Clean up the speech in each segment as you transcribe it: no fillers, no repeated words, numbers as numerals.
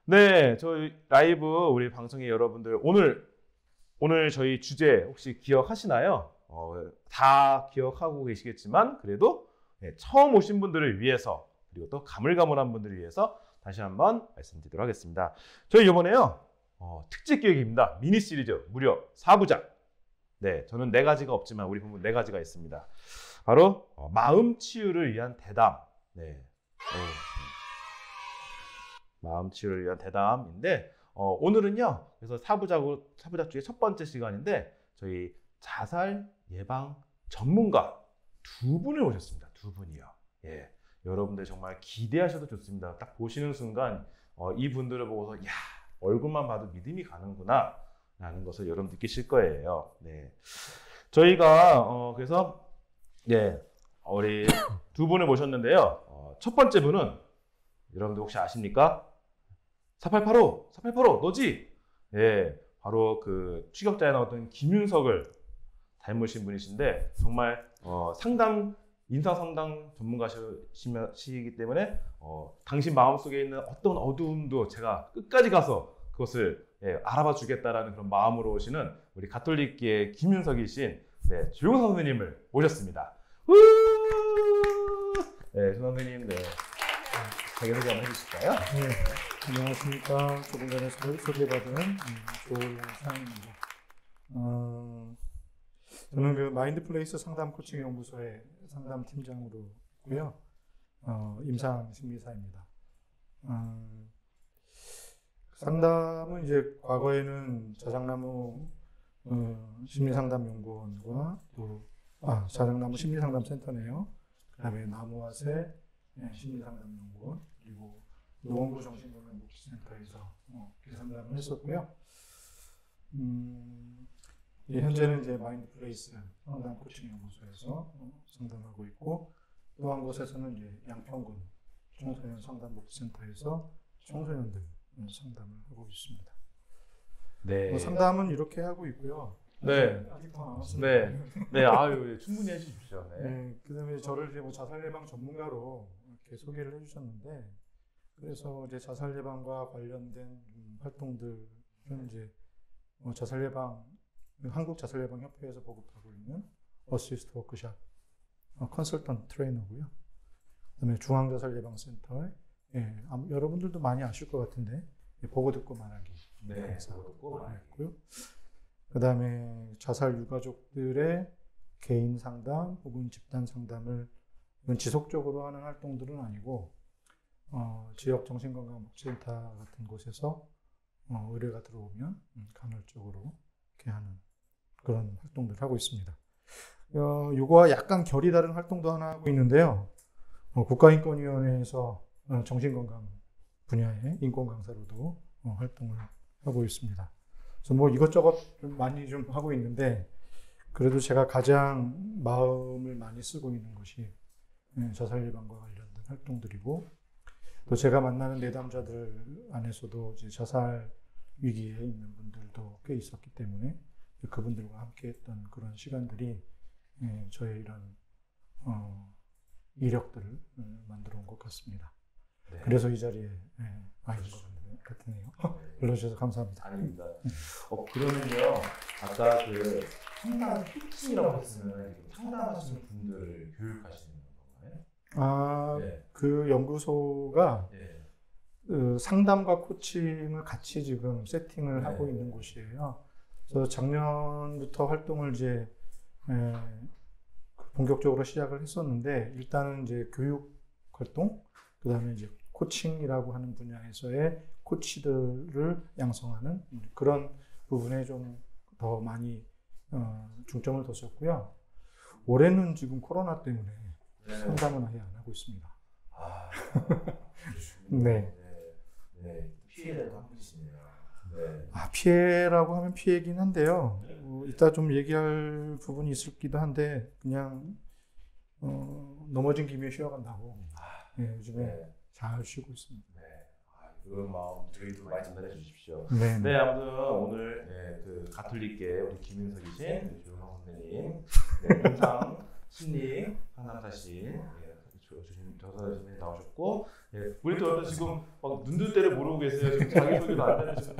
네, 저희 라이브 우리 방송의 여러분들 오늘 저희 주제 혹시 기억하시나요? 다 기억하고 계시겠지만 그래도 처음 오신 분들을 위해서 그리고 또 가물가물한 분들을 위해서 다시 한번 말씀드리도록 하겠습니다. 저희 이번에요 특집 기획입니다. 미니 시리즈 무려 4부작. 네, 저는 4가지가 없지만 우리 부부 4가지가 있습니다. 바로 마음 치유를 위한 대담. 네. 마음 치유를 위한 대담인데 오늘은요. 그래서 4부작 중에 첫 번째 시간인데 저희 자살 예방 전문가 2분을 모셨습니다. 2분이요. 예. 여러분들 정말 기대하셔도 좋습니다. 딱 보시는 순간 이 분들을 보고서 야, 얼굴만 봐도 믿음이 가는구나 라는 것을 여러분 느끼실 거예요. 네. 저희가 그래서 우리 2분을 모셨는데요. 첫 번째 분은 여러분들 혹시 아십니까? 4885 너지? 예, 바로 그 추격자에 나왔던 김윤석을 닮으신 분이신데 정말 인상 상담 전문가시기 때문에 당신 마음속에 있는 어떤 어두움도 제가 끝까지 가서 그것을 알아봐 주겠다라는 그런 마음으로 오시는 우리 가톨릭계의 김윤석이신 조용선 선생님을 모셨습니다. 네, 조 선생님, 자기소개 한번 해주실까요? 네, 안녕하십니까. 조금 전에 소개받은 조용상입니다. 저는 그 마인드플레이스 상담 코칭 연구소의 상담 팀장으로 있고요. 임상 심리사입니다. 상담은 이제 과거에는 자작나무 심리상담연구원과 또 자작나무 심리상담센터네요. 그다음에 나무화새 심리상담연구원 그리고 노원구 정신건강복지센터에서 상담을 했었고요. 현재는 이제 마인드플레이스 상담 코칭 연구소에서 상담하고 있고 또 한 곳에서는 이제 양평군 청소년 상담복지센터에서 청소년들 상담을 하고 있습니다. 네. 상담은 이렇게 하고 있고요. 네. 아직 더 남았습니다. 네. 아유, 충분히 해주십시오. 네. 그다음에 저를 이제 자살 예방 전문가로 이렇게 소개를 해주셨는데, 그래서 이제 자살 예방과 관련된 활동들은 이제 자살 예방 한국 자살 예방 협회에서 보급하고 있는 어시스트 워크샵 컨설턴트 트레이너고요. 그다음에 중앙 자살 예방 센터에 여러분들도 많이 아실 것 같은데 보고 듣고 말하기. 네. 보고 듣고 말하고요. 그다음에 자살 유가족들의 개인 상담 혹은 집단 상담을 지속적으로 하는 활동들은 아니고 지역 정신건강복지센터 같은 곳에서 의뢰가 들어오면 간헐적으로 이렇게 하는 그런 활동들을 하고 있습니다. 이거와 약간 결이 다른 활동도 하나 하고 있는데요. 국가인권위원회에서 정신건강 분야의 인권 강사로도 활동을 하고 있습니다. 그래서 이것저것 좀 많이 좀 하고 있는데 그래도 제가 가장 마음을 많이 쓰고 있는 것이 자살 예방과 관련된 활동들이고 또 제가 만나는 내담자들 안에서도 이제 자살 위기에 있는 분들도 꽤 있었기 때문에 그분들과 함께 했던 그런 시간들이 저의 이런 이력들을 만들어 온 것 같습니다. 네. 그래서 이 자리에 와 있는 것 같네요. 불러주셔서 감사합니다. 아닙니다. 그러면요, 아까 그 상담 코칭이라고 했으면 상담하시는 분들을 교육하시는 건가요? 네. 그 연구소가 상담과 코칭을 같이 지금 세팅을 하고 있는 곳이에요. 그래서 작년부터 활동을 이제 본격적으로 시작을 했었는데 일단은 이제 교육 활동, 그 다음에 이제 코칭이라고 하는 분야에서의 코치들을 양성하는 그런 부분에 좀 더 많이 중점을 뒀었고요. 올해는 지금 코로나 때문에 상담은 아예 안 하고 있습니다. 네. 피해라고 한 분이시네요. 피해라고 하면 피해긴 한데요. 이따 좀 얘기할 부분이 있을기도 한데 그냥 넘어진 김에 쉬어간다고 요즘에 잘 쉬고 있습니다. 그런 마음 저희도 많이 전달해 주십시오. 네, 아무튼 오늘 그 가톨릭계 우리 김윤석이신 조용상 선생님, 임상 심리 상담사신 조사님 나오셨고, 예, 우리 또 지금 막 눈들 때를 모르고 계세요. 지금 자기 소개도 안 되는 지금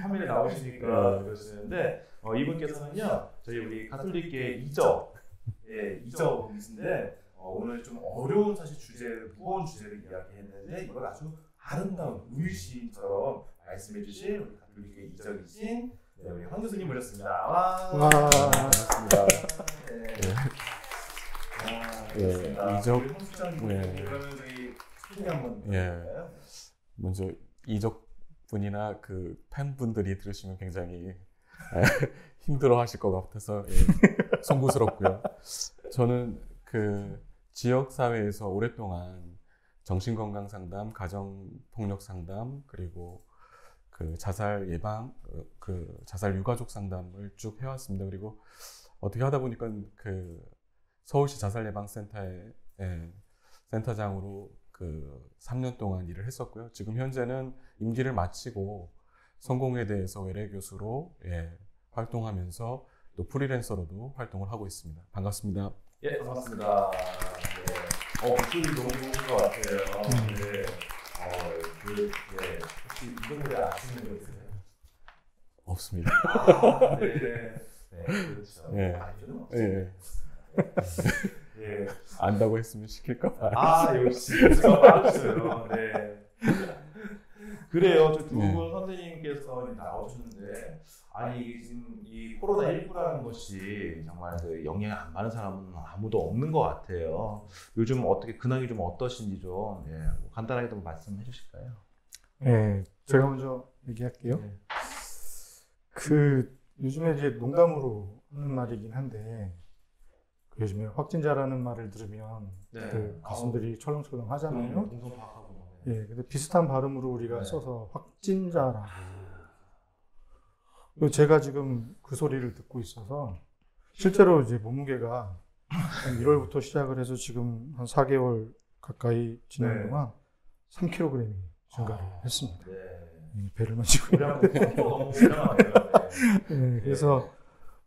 화면에 나오시니까 그러시는데 이분께서는요 저희 우리 가톨릭계 이적, 예, 이적이신데 오늘 좀 어려운 사실 주제를 무거운 주제를 이야기했는데 이걸 아주 아름다운 의시처럼 말씀해주신 우리 가톨릭계 이적이신 네, 우리 황 교수님 모셨습니다. 와, 반갑습니다. 네, 이적, 그러면 저희 소개 한번 해볼까요? 먼저 이적 분이나 그 팬분들이 들으시면 굉장히 힘들어하실 것 같아서 송구스럽고요. 저는 그 지역 사회에서 오랫동안 정신건강 상담, 가정 폭력 상담, 그리고 그 자살 예방, 그 자살 유가족 상담을 쭉 해왔습니다. 그리고 어떻게 하다 보니까 그 서울시 자살예방센터의 센터장으로 그 3년 동안 일을 했었고요. 지금 현재는 임기를 마치고 성공에 대해서 외래 교수로 활동하면서 또 프리랜서로도 활동을 하고 있습니다. 반갑습니다. 예, 반갑습니다. 네. 목소리 너무 좋은 것 같아요. 네. 혹시 이런 노래 아시는 거 있으세요? 없습니다. 네, 그렇죠. 예. 예. 예. 안다고 했으면 시킬까 봐. 역시 제가 빠르셔요. 네. 그래요. 저 두 분 선생님께서 나오셨는데, 아니 지금 이 코로나19라는 것이 정말 그 영향이 안 받는 사람은 아무도 없는 것 같아요. 요즘 어떻게 근황이 좀 어떠신지 좀 간단하게 좀 말씀해 주실까요? 네, 제가 먼저 얘기할게요. 네. 그 요즘에 이제 농담으로 하는 말이긴 한데, 그 요즘에 확진자라는 말을 들으면 그 가슴들이 철렁철렁 하잖아요. 공손파악하고. 예, 근데 비슷한 발음으로 우리가 써서 확진자라고. 제가 지금 그 소리를 듣고 있어서 실제로 이제 몸무게가 한 1월부터 시작을 해서 지금 한 4개월 가까이 지난 동안 3kg이 증가를 했습니다. 배를 만지고 네, 그래서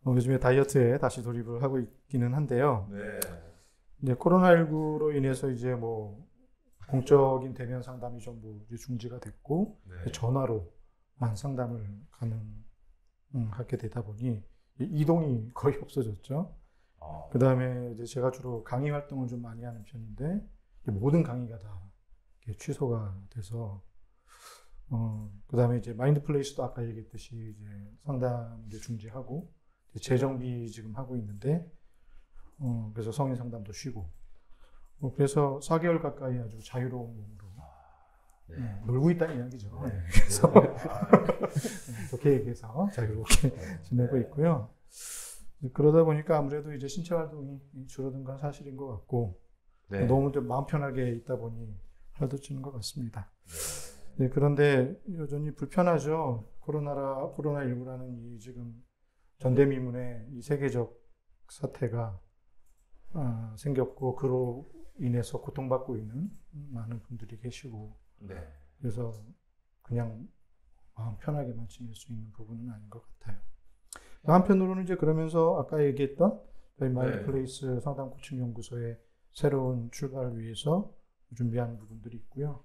요즘에 다이어트에 다시 돌입을 하고 있기는 한데요. 이제 코로나19로 인해서 이제 뭐 공적인 대면 상담이 전부 이제 중지가 됐고 전화로만 상담을 가능하게 되다 보니 이동이 거의 없어졌죠. 그 다음에 이제 제가 주로 강의 활동을 좀 많이 하는 편인데 모든 강의가 다 취소가 돼서 그 다음에 이제 마인드플레이스도 아까 얘기했듯이 이제 상담 이제 중지하고 이제 재정비 지금 하고 있는데 그래서 성인 상담도 쉬고 그래서 4개월 가까이 아주 자유로운 몸으로 놀고 있다는 이야기죠. 그래서 좋게 얘기해서 자유롭게 지내고 있고요. 그러다 보니까 아무래도 이제 신체 활동이 줄어든 건 사실인 것 같고 너무 좀 마음 편하게 있다 보니 활도치는 것 같습니다. 네, 그런데 여전히 불편하죠. 코로나19라는 이 지금 전대미문의 이 세계적 사태가 생겼고 그로 인해서 고통받고 있는 많은 분들이 계시고 그래서 그냥 마음 편하게만 지낼 수 있는 부분은 아닌 것 같아요. 한편으로는 이제 그러면서 아까 얘기했던 저희 마인드플레이스 상담 코칭 연구소의 새로운 출발을 위해서 준비하는 부분들이 있고요.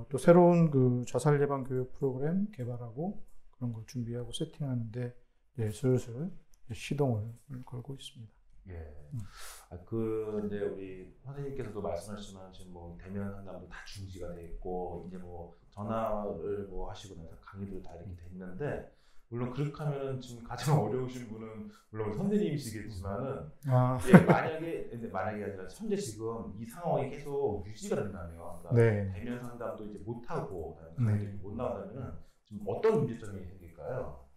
또 새로운 그 자살 예방 교육 프로그램 개발하고 그런 걸 준비하고 세팅하는데 슬슬 시동을 걸고 있습니다. 이제 우리 선생님께서도 말씀하셨지만 지금 뭐 대면 상담도 다 중지가 돼 있고 이제 뭐 전화를 뭐 하시고 나서 강의도 다 이렇게 됐는데 물론 그렇게 하면은 지금 가장 어려우신 분은 물론 선생님이시겠지만은 만약에 아니라 현재 지금 이 상황이 계속 유지가 된다면 그러니까 대면 상담도 이제 못 하고 강의도 못 나가면은 지금 어떤 문제점이 생길까요?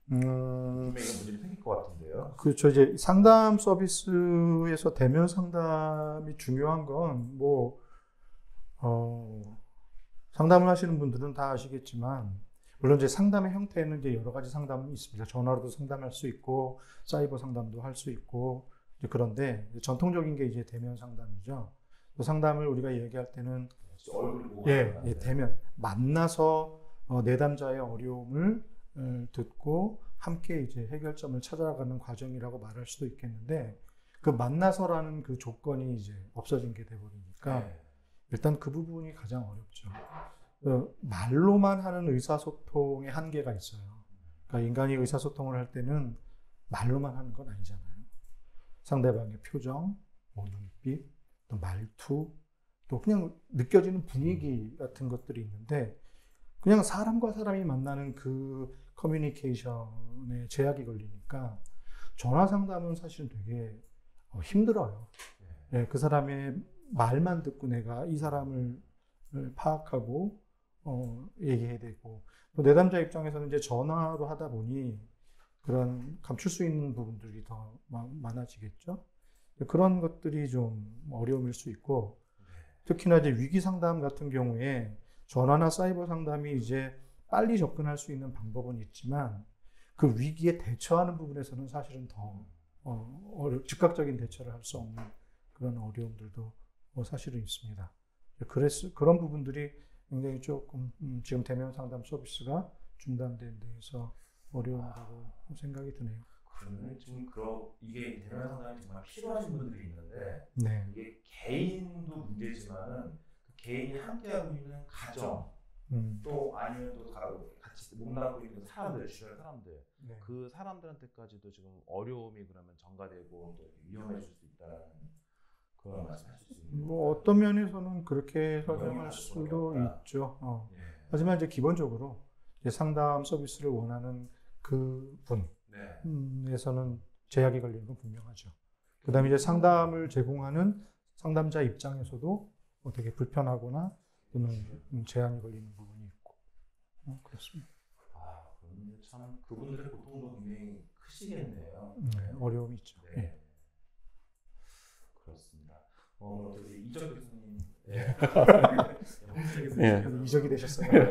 분명히 문제가 생길 것 같은데요. 그렇죠. 이제 상담 서비스에서 대면 상담이 중요한 건 뭐 상담을 하시는 분들은 다 아시겠지만 물론 이제 상담의 형태는 이제 여러 가지 상담이 있습니다. 전화로도 상담할 수 있고 사이버 상담도 할 수 있고 그런데 전통적인 게 이제 대면 상담이죠. 그 상담을 우리가 얘기할 때는 얼굴 보고 대면 만나서 내담자의 어려움을 듣고 함께 이제 해결점을 찾아가는 과정이라고 말할 수도 있겠는데 그 만나서라는 그 조건이 이제 없어진 게 돼버리니까 네. 일단 그 부분이 가장 어렵죠. 말로만 하는 의사소통의 한계가 있어요. 그러니까 인간이 의사소통을 할 때는 말로만 하는 건 아니잖아요. 상대방의 표정, 뭐 눈빛, 또 말투, 또 그냥 느껴지는 분위기 같은 것들이 있는데 그냥 사람과 사람이 만나는 그 커뮤니케이션에 제약이 걸리니까 전화 상담은 사실 되게 힘들어요. 네, 그 사람의 말만 듣고 내가 이 사람을 파악하고 얘기해야 되고 또 내담자 입장에서는 이제 전화로 하다 보니 그런 감출 수 있는 부분들이 더 많아지겠죠. 그런 것들이 좀 어려움일 수 있고 특히나 이제 위기 상담 같은 경우에 전화나 사이버 상담이 이제 빨리 접근할 수 있는 방법은 있지만 그 위기에 대처하는 부분에서는 사실은 더 즉각적인 대처를 할 수 없는 그런 어려움들도 사실은 있습니다. 그래서 그런 부분들이 굉장히 조금 지금 대면 상담 서비스가 중단된 데에서 어려운다고 생각이 드네요. 그러면 지금 이게 대면 상담이 정말 필요하신 분들이 있는데 네. 이게 개인도 문제지만은 그 개인이 함께하고 있는 가정 또 아니면 또 같이 몸담고 있는 사람들, 주변 사람들 네. 그 사람들한테까지도 지금 어려움이 그러면 전가되고 또 위험해질 수 있다는 그런 말씀하실 수 있는 뭐 어떤 면에서는 그렇게 설명할 수도 있죠. 예. 하지만 이제 기본적으로 이제 상담 서비스를 원하는 그 네. 분에서는 제약이 걸리는 건 분명하죠. 그다음에 이제 상담을 제공하는 상담자 입장에서도 되게 불편하거나 또는 제한이 걸리는 부분이 있고 그렇습니다. 그럼 참 그분들의 고통도 굉장히 크시겠네요. 네, 어려움이 있죠. 네. 네. 그렇습니다. 우리 이적 교수님, 예. 예. 이적이 되셨어요. 예.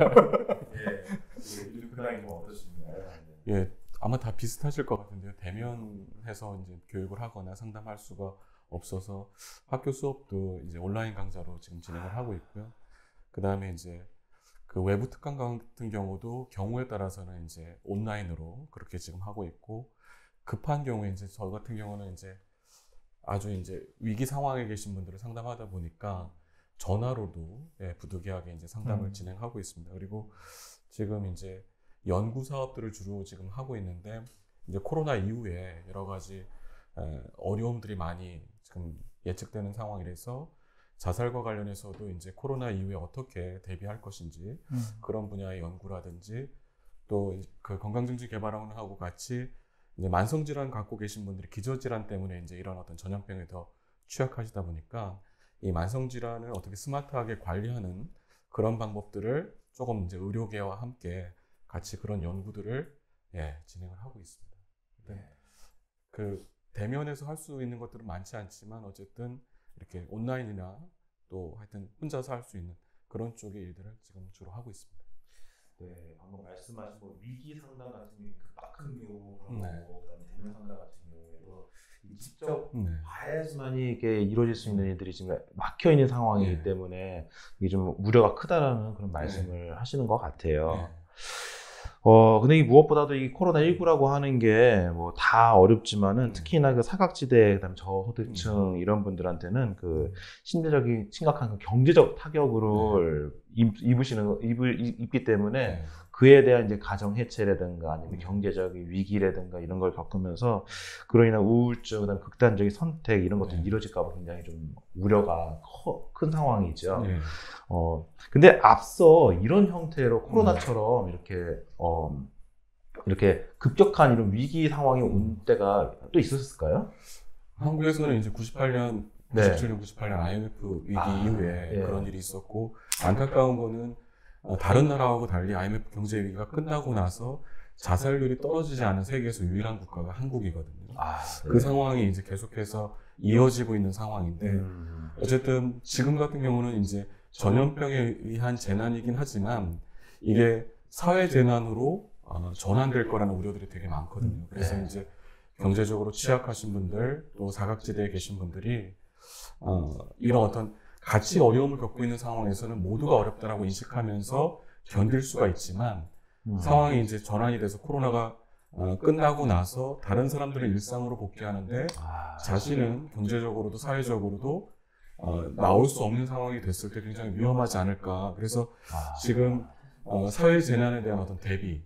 요즘 근황이 뭐 어떠신가요? 예, 아마 다 비슷하실 것 같은데요. 대면해서 이제 교육을 하거나 상담할 수가 없어서 학교 수업도 이제 온라인 강좌로 지금 진행을 하고 있고요. 그 다음에 이제 그 외부 특강 같은 경우도 경우에 따라서는 이제 온라인으로 그렇게 지금 하고 있고 급한 경우에 이제 저 같은 경우는 이제 아주 이제 위기 상황에 계신 분들을 상담하다 보니까 전화로도 부득이하게 이제 상담을 진행하고 있습니다. 그리고 지금 이제 연구 사업들을 주로 지금 하고 있는데 이제 코로나 이후에 여러 가지 어려움들이 많이 지금 예측되는 상황이라서 자살과 관련해서도 이제 코로나 이후에 어떻게 대비할 것인지 그런 분야의 연구라든지 또 그 건강증진 개발원하고 같이 이제 만성질환 갖고 계신 분들이 기저질환 때문에 이제 이런 어떤 전염병에 더 취약하시다 보니까 이 만성질환을 어떻게 스마트하게 관리하는 그런 방법들을 조금 이제 의료계와 함께 같이 그런 연구들을 진행을 하고 있습니다. 그 대면에서 할 수 있는 것들은 많지 않지만 어쨌든 이렇게 온라인이나 또 하여튼 혼자서 할 수 있는 그런 쪽의 일들을 지금 주로 하고 있습니다. 네, 방금 말씀하신 뭐 위기 상담 같은 경우, 큰 경우, 네. 그다음에 대면 상담 같은 경우에도 직접 네. 봐야지만이 이게 이루어질 수 있는 일들이 지금 막혀 있는 상황이기 네. 때문에 이게 좀 우려가 크다라는 그런 말씀을 하시는 것 같아요. 네. 근데 이 무엇보다도 이 코로나19라고 하는 게 뭐 다 어렵지만은 특히나 그 사각지대, 그다음에 저소득층 이런 분들한테는 그 심리적인 심각한 그 경제적 타격을 입기 때문에 네. 그에 대한 이제 가정 해체라든가 아니면 경제적인 위기라든가 이런 걸 겪으면서 그로 인한 우울증, 그다음에 극단적인 선택 이런 것들이 이루어질까 봐 굉장히 좀 우려가 큰 상황이죠. 네. 근데 앞서 이런 형태로 코로나처럼 이렇게 급격한 이런 위기 상황이 온 때가 또 있었을까요? 한국에서는 이제 97년, 98년 IMF 위기 이후에 그런 일이 있었고 안타까운 거는 다른 나라하고 달리 IMF 경제 위기가 끝나고 나서 자살률이 떨어지지 않은 세계에서 유일한 국가가 한국이거든요. 그 상황이 이제 계속해서 이어지고 있는 상황인데 어쨌든 지금 같은 경우는 이제 전염병에 의한 재난이긴 하지만 이게 사회 재난으로 전환될 거라는 우려들이 되게 많거든요. 그래서 이제 경제적으로 취약하신 분들 또 사각지대에 계신 분들이 이런 어떤 같이 어려움을 겪고 있는 상황에서는 모두가 어렵다라고 인식하면서 견딜 수가 있지만 상황이 이제 전환이 돼서 코로나가 끝나고 나서 다른 사람들은 일상으로 복귀하는데 아, 자신은 경제적으로도 사회적으로도 나올 수 없는 상황이 됐을 때 굉장히 위험하지 않을까. 그래서 지금 사회 재난에 대한 어떤 대비,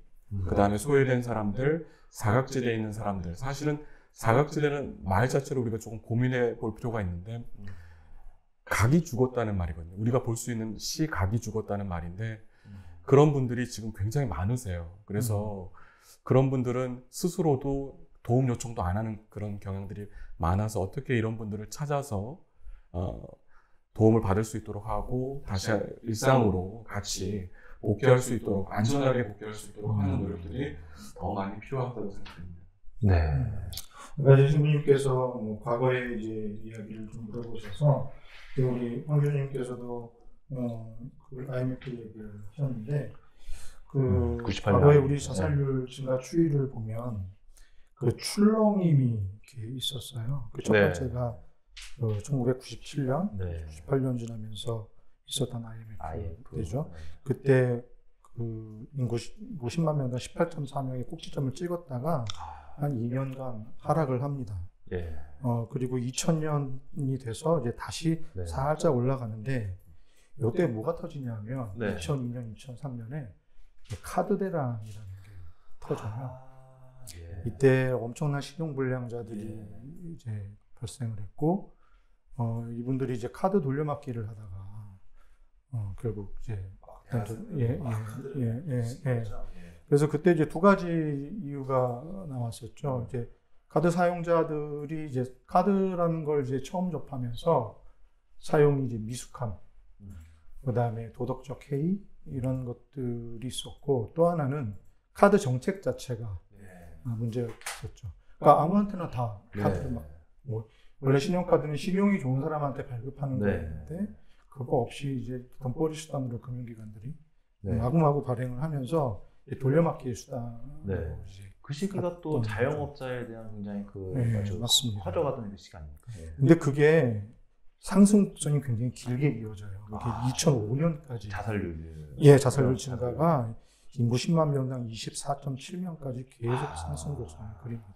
그 다음에 소외된 사람들, 사각지대에 있는 사람들. 사실은 사각지대는 말 자체로 우리가 조금 고민해 볼 필요가 있는데, 각이 죽었다는 말이거든요. 우리가 볼 수 있는 시각이 죽었다는 말인데, 그런 분들이 지금 굉장히 많으세요. 그래서 그런 분들은 스스로도 도움 요청도 안 하는 그런 경향들이 많아서 어떻게 이런 분들을 찾아서 도움을 받을 수 있도록 하고 다시 일상으로 같이 복귀할 수 있도록, 안전하게 복귀할 수 있도록 하는 노력들이 더 많이 필요하다고 생각합니다. 네. 그러니까 교수님께서 과거에 이제 이야기를 좀 물어보셔서 우리 황 교수님께서도 그 IMF 얘기를 하셨는데 98년. 과거에 우리 자살률 증가 추이를 보면 그 출렁임이 이렇게 있었어요. 그 첫 네. 번째가 1997년, 네. 98년 지나면서 있었던 IMF. IMF죠. 그때 그 인구 50만 명당 18.4명의 꼭지점을 찍었다가 한 2년간 하락을 합니다. 예. 그리고 2000년이 돼서 이제 다시 네. 살짝 올라가는데 이때 뭐가 터지냐면 네. 2002년, 2003년에 카드 대란이라는 게 터져요. 예. 이때 엄청난 신용불량자들이 이제 발생을 했고, 이분들이 이제 카드 돌려막기를 하다가, 결국 이제, 그래서 그때 이제 두 가지 이유가 나왔었죠. 이제 카드 사용자들이 이제 카드라는 걸 이제 처음 접하면서 사용이 이제 미숙함, 그 다음에 도덕적 해이, 이런 것들이 있었고, 또 하나는 카드 정책 자체가 문제가 있었죠. 그러니까 아무한테나 다 카드를 막, 원래 신용카드는 신용이 좋은 사람한테 발급하는 거였는데, 그거 없이 이제 돈벌이 수단으로 금융기관들이 마구마구 발행을 하면서 돌려막기의 수단으로 이제. 그 시기가 또 자영업자에 대한 굉장히 아주 맞습니다. 화제가 되는 시간입니까? 근데 그게 상승성이 굉장히 길게 이어져요. 이게 2005년까지. 자살률. 자살률 증가가 인구 10만 명당 24.7명까지 계속 상승 곡선을 그립니다.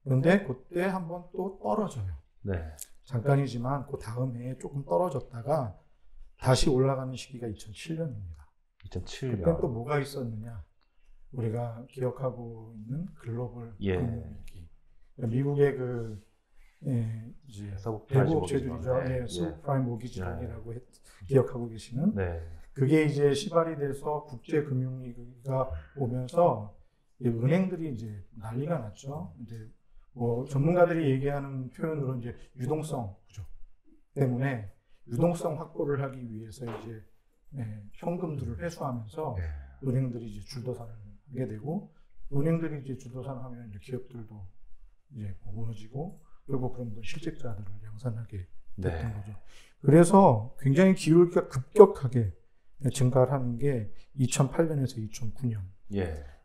그런데 그때 한번 또 떨어져요. 네. 잠깐이지만 그 다음 해에 조금 떨어졌다가 다시 올라가는 시기가 2007년입니다. 2007년. 그때 또 뭐가 있었느냐? 우리가 기억하고 있는 글로벌 금융위기. 그러니까 미국의 이제 대부 업체들이죠. 서브프라임 모기지론이라고 기억하고 계시는. 그게 이제 시발이 돼서 국제 금융위기가 오면서 은행들이 이제 난리가 났죠. 이제 전문가들이 얘기하는 표현으로 이제 유동성 부족 때문에 유동성 확보를 하기 위해서 이제 현금들을 회수하면서 은행들이 이제 줄도산을 하게 되고, 은행들이 이제 줄도산을 하면 이제 기업들도 이제 무너지고, 결국 그런 분들 실직자들을 양산하게 됐던 거죠. 그래서 굉장히 기울기가 급격하게 증가를 하는 게 2008년에서 2009년.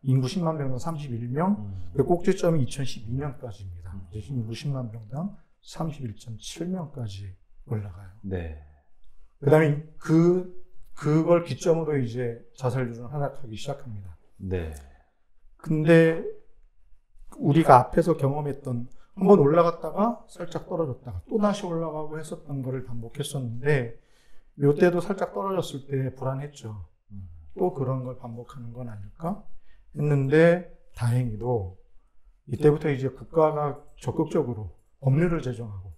인구 10만 명당 31명, 그 꼭지점이 2012년까지입니다. 인구 10만 명당 31.7명까지 올라가요. 그 다음에 그걸 기점으로 이제 자살률은 하락하기 시작합니다. 근데 우리가 앞에서 경험했던 한번 올라갔다가 살짝 떨어졌다가 또 다시 올라가고 했었던 거를 반복했었는데, 이때도 살짝 떨어졌을 때 불안했죠. 또 그런 걸 반복하는 건 아닐까 했는데, 다행히도 이때부터 이제 국가가 적극적으로 법률을 제정하고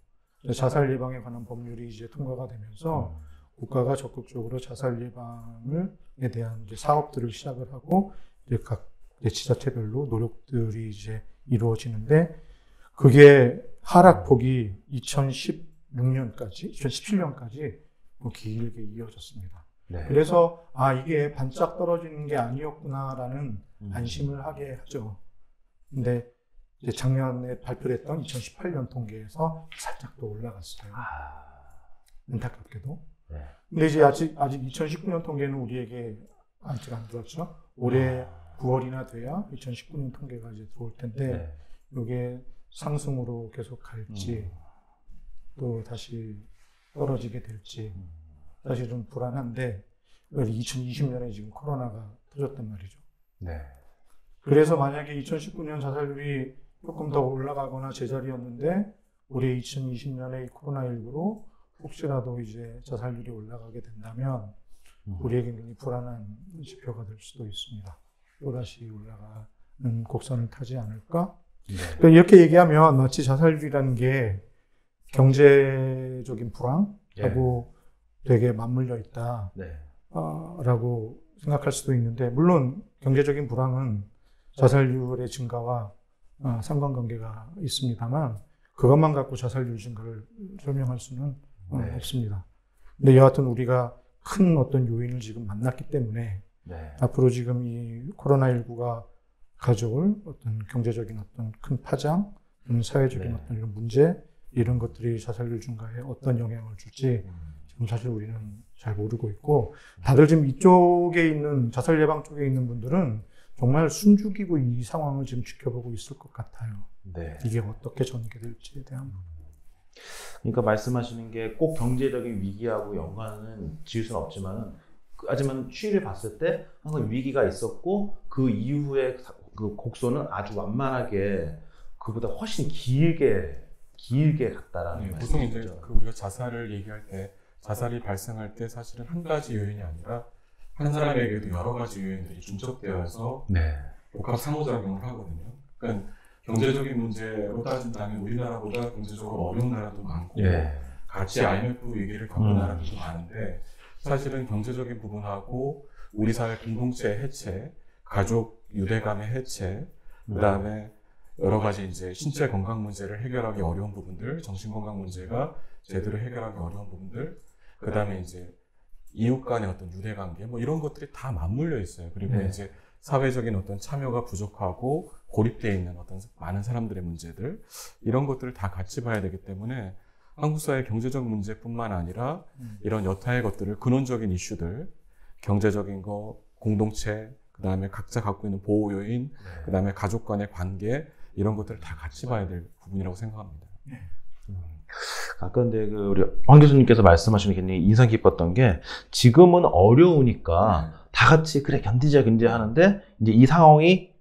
자살 예방에 관한 법률이 이제 통과가 되면서 국가가 적극적으로 자살 예방에 대한 이제 사업들을 시작을 하고 이제 각 지자체별로 노력들이 이제 이루어지는데, 그게 하락폭이 2016년까지, 2017년까지 길게 이어졌습니다. 그래서 이게 반짝 떨어지는 게 아니었구나라는 안심을 하게 하죠. 근데 이제 작년에 발표됐던 2018년 통계에서 살짝 또 올라갔어요. 안타깝게도. 근데 이제 아직 2019년 통계는 우리에게 아직 안 들었죠. 올해 9월이나 돼야 2019년 통계가 이제 들어올 텐데, 이게 상승으로 계속 갈지 또 다시 떨어지게 될지 사실 좀 불안한데, 2020년에 지금 코로나가 터졌단 말이죠. 그래서 만약에 2019년 자살률이 조금 더 올라가거나 제자리였는데 올해 2020년에 코로나19로 혹시라도 이제 자살률이 올라가게 된다면 우리에게 굉장히 불안한 지표가 될 수도 있습니다. 또다시 올라가는 곡선을 타지 않을까? 그러니까 이렇게 얘기하면 마치 자살률이라는 게 경제적인 불황하고 되게 맞물려 있다 라고 생각할 수도 있는데, 물론 경제적인 불황은 자살률의 증가와 상관관계가 있습니다만 그것만 갖고 자살률 증가를 설명할 수는 없습니다. 근데 여하튼 우리가 큰 어떤 요인을 지금 만났기 때문에 앞으로 지금 이 코로나19가 가져올 어떤 경제적인 어떤 큰 파장, 사회적인 어떤 이런 문제, 이런 것들이 자살률 증가에 어떤 영향을 줄지 지금 사실 우리는 잘 모르고 있고, 다들 지금 이쪽에 있는 자살 예방 쪽에 있는 분들은 정말 숨죽이고 이 상황을 지금 지켜보고 있을 것 같아요. 이게 어떻게 전개될지에 대한. 그러니까 말씀하시는 게 꼭 경제적인 위기하고 연관은 지을 수는 없지만은, 하지만 추이를 봤을 때 항상 위기가 있었고 그 이후에 그 곡선은 아주 완만하게 그보다 훨씬 길게 갔다라는 보통 이제 말씀이죠. 우리가 자살을 얘기할 때, 자살이 발생할 때 사실은 한 가지 요인이 아니라 한 사람에게도 여러 가지 요인들이 중첩되어서 복합 상호작용을 하거든요. 그러니까 경제적인 문제로 따진다면 우리나라보다 경제적으로 어려운 나라도 많고 같이 IMF 위기를 겪은 나라들도 많은데, 사실은 경제적인 부분하고 우리 사회 공동체 해체, 가족 유대감의 해체, 그다음에 여러 가지 이제 신체 건강 문제를 해결하기 어려운 부분들, 정신 건강 문제가 제대로 해결하기 어려운 부분들, 그다음에 이제 이웃 간의 어떤 유대관계, 뭐 이런 것들이 다 맞물려 있어요. 그리고 이제 사회적인 어떤 참여가 부족하고 고립되어 있는 어떤 많은 사람들의 문제들, 이런 것들을 다 같이 봐야 되기 때문에 한국 사회 경제적 문제뿐만 아니라 이런 여타의 것들을, 근원적인 이슈들, 경제적인 거, 공동체, 그다음에 각자 갖고 있는 보호 요인, 그다음에 가족 간의 관계, 이런 것들을 다 같이 봐야 될 부분이라고 생각합니다. 아까 근데 우리 황 교수님께서 말씀하시는 게 굉장히 인상 깊었던 게, 지금은 어려우니까 다 같이 그래 견디자 하는데, 이제 이 상황이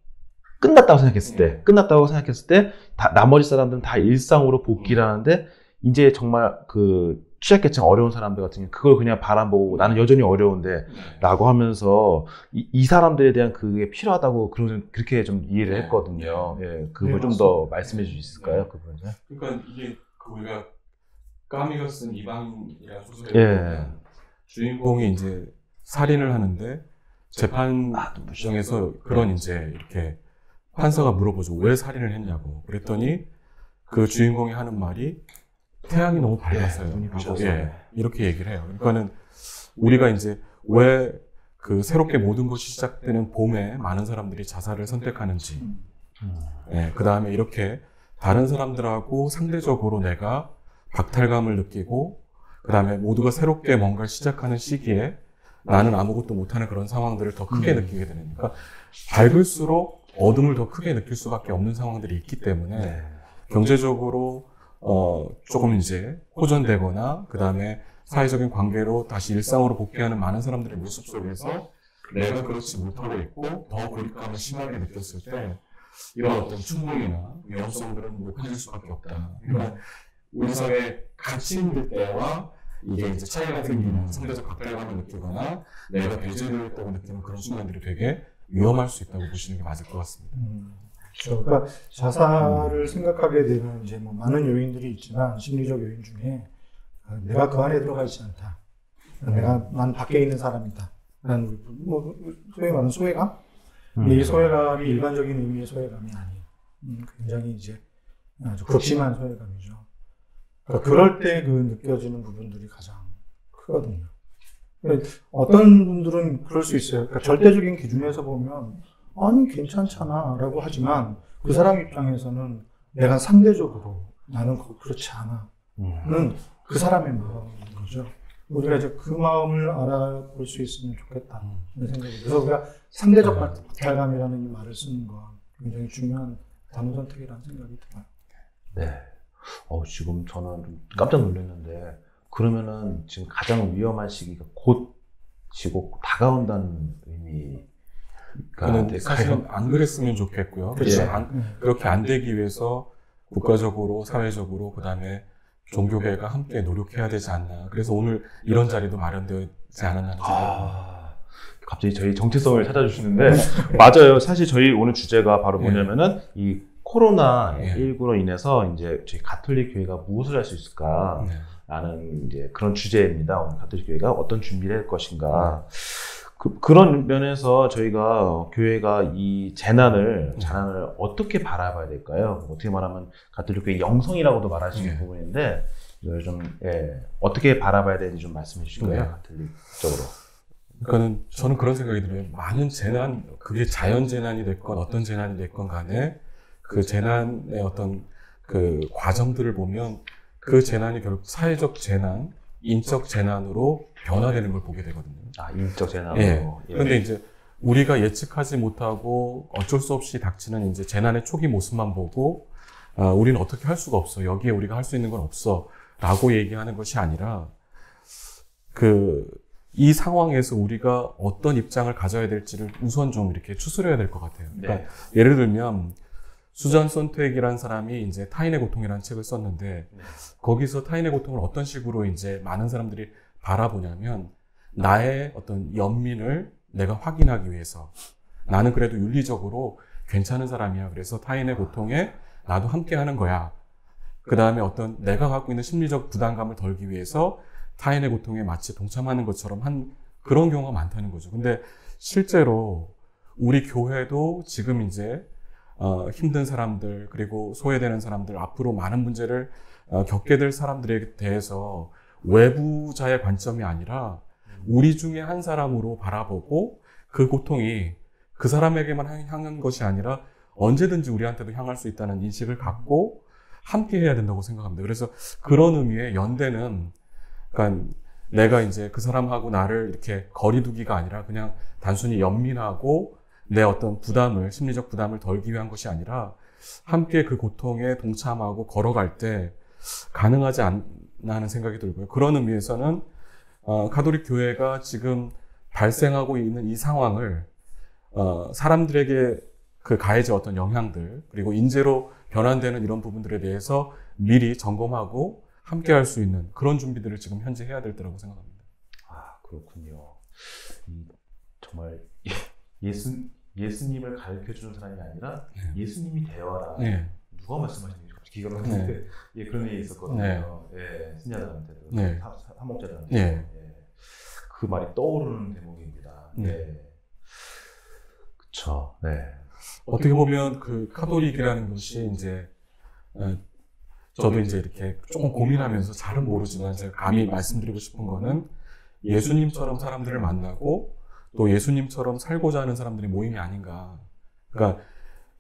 끝났다고 생각했을 때 나머지 사람들은 다 일상으로 복귀를 하는데, 이제 정말 그 취약계층 어려운 사람들 같은 경우 그걸 그냥 바라보고 나는 여전히 어려운데 라고 하면서 이 사람들에 대한 그게 필요하다고 그렇게 좀 이해를 했거든요. 그걸 좀 더 말씀해 주실 수 있을까요? 그 부분은? 그러니까 이게 우리가 까미가 쓴 이방이라는 소설에 보면 주인공이 이제 살인을 하는데 재판정에서 그런 이제 이렇게 판사가 물어보죠. 왜 살인을 했냐고. 그랬더니 그 주인공이 하는 말이 태양이 너무 밝았어요. 이렇게 얘기를 해요. 그러니까는 우리가 이제 왜 그 새롭게 모든 것이 시작되는 봄에 많은 사람들이 자살을 선택하는지, 그 다음에 이렇게 다른 사람들하고 상대적으로 내가 박탈감을 느끼고, 그 다음에 모두가 새롭게 뭔가를 시작하는 시기에 나는 아무것도 못하는 그런 상황들을 더 크게 느끼게 되니까, 밝을수록 어둠을 더 크게 느낄 수밖에 없는 상황들이 있기 때문에 경제적으로 조금 이제 호전되거나, 그 다음에 사회적인 관계로 다시 일상으로 복귀하는 많은 사람들의 모습 속에서 내가 그렇지 못하고 있고 더 고립감을 심하게 느꼈을 때 이런 어떤 충동이나 위험성들은 높아질 수밖에 없다. 그러니까 우리 사회에 같이 힘들 때와 이게 이제 차이가 생기는 상대적 박탈감을 느끼거나 내가 배제되었다고 느끼는 그런 순간들이 되게 위험할 수 있다고 보시는 게 맞을 것 같습니다. 그렇죠. 그러니까 자살을 생각하게 되면 이제 뭐 많은 요인들이 있지만 심리적 요인 중에 내가 그 안에 들어가 있지 않다. 난 밖에 있는 사람이다. 난 뭐 소위 말하는 소외감? 이 소외감이 일반적인 의미의 소외감이 아닌 굉장히 이제 아주 극심한 소외감이죠. 그러니까 그럴 때 그 느껴지는 부분들이 가장 크거든요. 어떤 분들은 그럴 수 있어요. 그러니까 절대적인 기준에서 보면 아니 괜찮잖아 라고 하지만 그 사람 입장에서는 내가 상대적으로 나는 그렇지 않아는 그 사람의 마음인 거죠. 우리가 이제 그 마음을 알아볼 수 있으면 좋겠다 생각이. 그래서 우리가 상대적 박탈감이라는 이 말을 쓰는 건 굉장히 중요한 단어 선택이라는 생각이 들어요. 지금 저는 좀 깜짝 놀랐는데, 그러면은 지금 가장 위험한 시기가 곧 지고 다가온다는 의미. 그는 사실은 안 그랬으면 좋겠고요. 그렇죠. 그렇게 안 되기 위해서 국가적으로, 사회적으로, 그 다음에 종교계가 함께 노력해야 되지 않나. 그래서 오늘 이런 자리도 마련되지 않았나 생각합니다. 갑자기 저희 정체성을 찾아주시는데 맞아요. 사실 저희 오늘 주제가 바로 뭐냐면은 이 코로나19로 인해서 이제 저희 가톨릭 교회가 무엇을 할 수 있을까? 라는 이제 그런 주제입니다. 오늘 가톨릭 교회가 어떤 준비를 할 것인가. 그런 면에서 저희가 교회가 이 재난을 어떻게 바라봐야 될까요? 어떻게 말하면 가톨릭 교회 영성이라고도 말하시는 부분인데 이걸 좀 어떻게 바라봐야 되는지 좀 말씀해 주실까요? 가톨릭적으로. 그러니까는 저는 그런 생각이 들어요. 많은 재난, 그게 자연 재난이 됐건 어떤 재난이 됐건 간에 그 재난의 어떤 그 과정들을 보면 그 재난이 결국 사회적 재난, 인적 재난으로 변화되는 걸 보게 되거든요. 인적 재난으로. 예. 그런데 이제 우리가 예측하지 못하고 어쩔 수 없이 닥치는 이제 재난의 초기 모습만 보고 우리는 어떻게 할 수가 없어. 여기에 우리가 할 수 있는 건 없어. 라고 얘기하는 것이 아니라 이 상황에서 우리가 어떤 입장을 가져야 될지를 우선 좀 이렇게 추스려야 될 것 같아요. 그러니까 예를 들면 수잔 손트액이라는 사람이 이제 타인의 고통이라는 책을 썼는데 거기서 타인의 고통을 어떤 식으로 이제 많은 사람들이 바라보냐면 나의 어떤 연민을 내가 확인하기 위해서 나는 그래도 윤리적으로 괜찮은 사람이야. 그래서 타인의 고통에 나도 함께 하는 거야. 그 다음에 어떤 내가 갖고 있는 심리적 부담감을 덜기 위해서 타인의 고통에 마치 동참하는 것처럼 한 그런 경우가 많다는 거죠. 근데 실제로 우리 교회도 지금 이제 힘든 사람들 그리고 소외되는 사람들 앞으로 많은 문제를 겪게 될 사람들에 대해서 외부자의 관점이 아니라 우리 중에 한 사람으로 바라보고 그 고통이 그 사람에게만 향한 것이 아니라 언제든지 우리한테도 향할 수 있다는 인식을 갖고 함께 해야 된다고 생각합니다. 그래서 그런 의미의 연대는 그러니까 내가 이제 그 사람하고 나를 이렇게 거리두기가 아니라 그냥 단순히 연민하고 내 어떤 부담을, 심리적 부담을 덜기 위한 것이 아니라 함께 그 고통에 동참하고 걸어갈 때 가능하지 않나 하는 생각이 들고요. 그런 의미에서는 가톨릭 교회가 지금 발생하고 있는 이 상황을 사람들에게 그 가해질 어떤 영향들 그리고 인재로 변환되는 이런 부분들에 대해서 미리 점검하고 함께 할 수 있는 그런 준비들을 지금 현재 해야 될 때라고 생각합니다. 그렇군요. 정말 예수님을 가르쳐주는 사람이 아니라 예수님이 되어라. 누가 말씀하시는지 기가 막히는데 그런 일이 있었거든요. 신자들한테도 사목자들한테 그 말이 떠오르는 대목입니다. 그렇죠. 어떻게 보면 그 카톨릭이라는 것이 이제 저도 이제 이렇게 조금 고민하면서 잘은 모르지만 제가 감히 말씀드리고 싶은 거는 예수님처럼 사람들을 만나고 또 예수님처럼 살고자 하는 사람들의 모임이 아닌가. 그러니까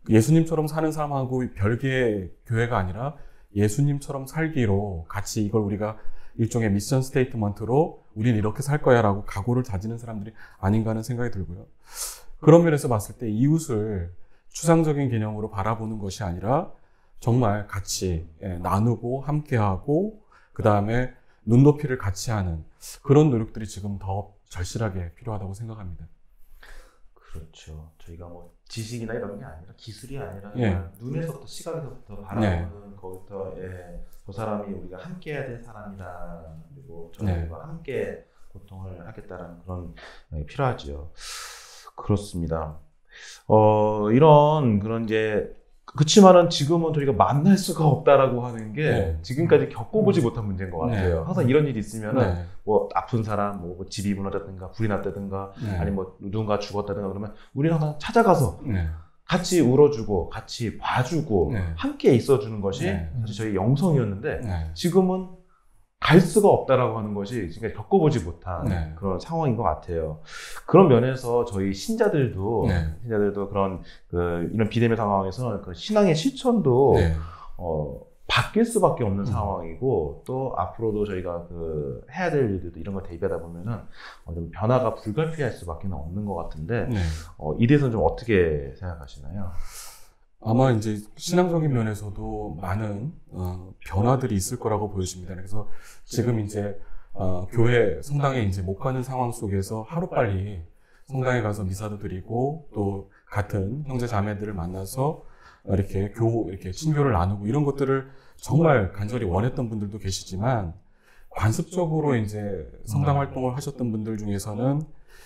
예수님처럼 사는 사람하고 별개의 교회가 아니라 예수님처럼 살기로 같이 이걸 우리가 일종의 미션 스테이트먼트로 우린 이렇게 살 거야 라고 각오를 다지는 사람들이 아닌가 하는 생각이 들고요. 그런 면에서 봤을 때 이웃을 추상적인 개념으로 바라보는 것이 아니라 정말 같이 나누고 함께하고 그 다음에 눈높이를 같이 하는 그런 노력들이 지금 더 절실하게 필요하다고 생각합니다. 그렇죠. 저희가 뭐 지식이나 이런 게 아니라 기술이 아니라 눈에서부터 시각에서부터 바라보는 거기부터 저 사람이 우리가 함께해야 될 사람이다. 그리고 저희가 함께 고통을 하겠다라는 그런 필요하죠. 그렇습니다. 그런 이제 그렇지만은 지금은 저희가 만날 수가 없다라고 하는 게 지금까지 겪어보지 못한 문제인 것 같아요. 항상 이런 일이 있으면은 뭐 아픈 사람, 뭐 집이 무너졌든가 불이 났다든가 아니면 뭐 누군가 죽었다든가 그러면 우리는 항상 찾아가서 같이 울어주고 같이 봐주고 함께 있어주는 것이 사실 저희 영성이었는데 지금은 갈 수가 없다라고 하는 것이 지금까지 겪어보지 못한 그런 상황인 것 같아요. 그런 면에서 저희 신자들도 그런 이런 비대면 상황에서 그 신앙의 실천도 바뀔 수밖에 없는 상황이고 또 앞으로도 저희가 해야 될 일들도 이런 걸 대비하다 보면은 좀 변화가 불가피할 수밖에 없는 것 같은데 이 대해서는 좀 어떻게 생각하시나요? 아마 이제 신앙적인 면에서도 많은 변화들이 있을 거라고 보여집니다. 그래서 지금 이제 교회 성당에 이제 못 가는 상황 속에서 하루빨리 성당에 가서 미사도 드리고 또 같은 형제 자매들을 만나서 이렇게 친교를 나누고 이런 것들을 정말 간절히 원했던 분들도 계시지만 관습적으로 이제 성당 활동을 하셨던 분들 중에서는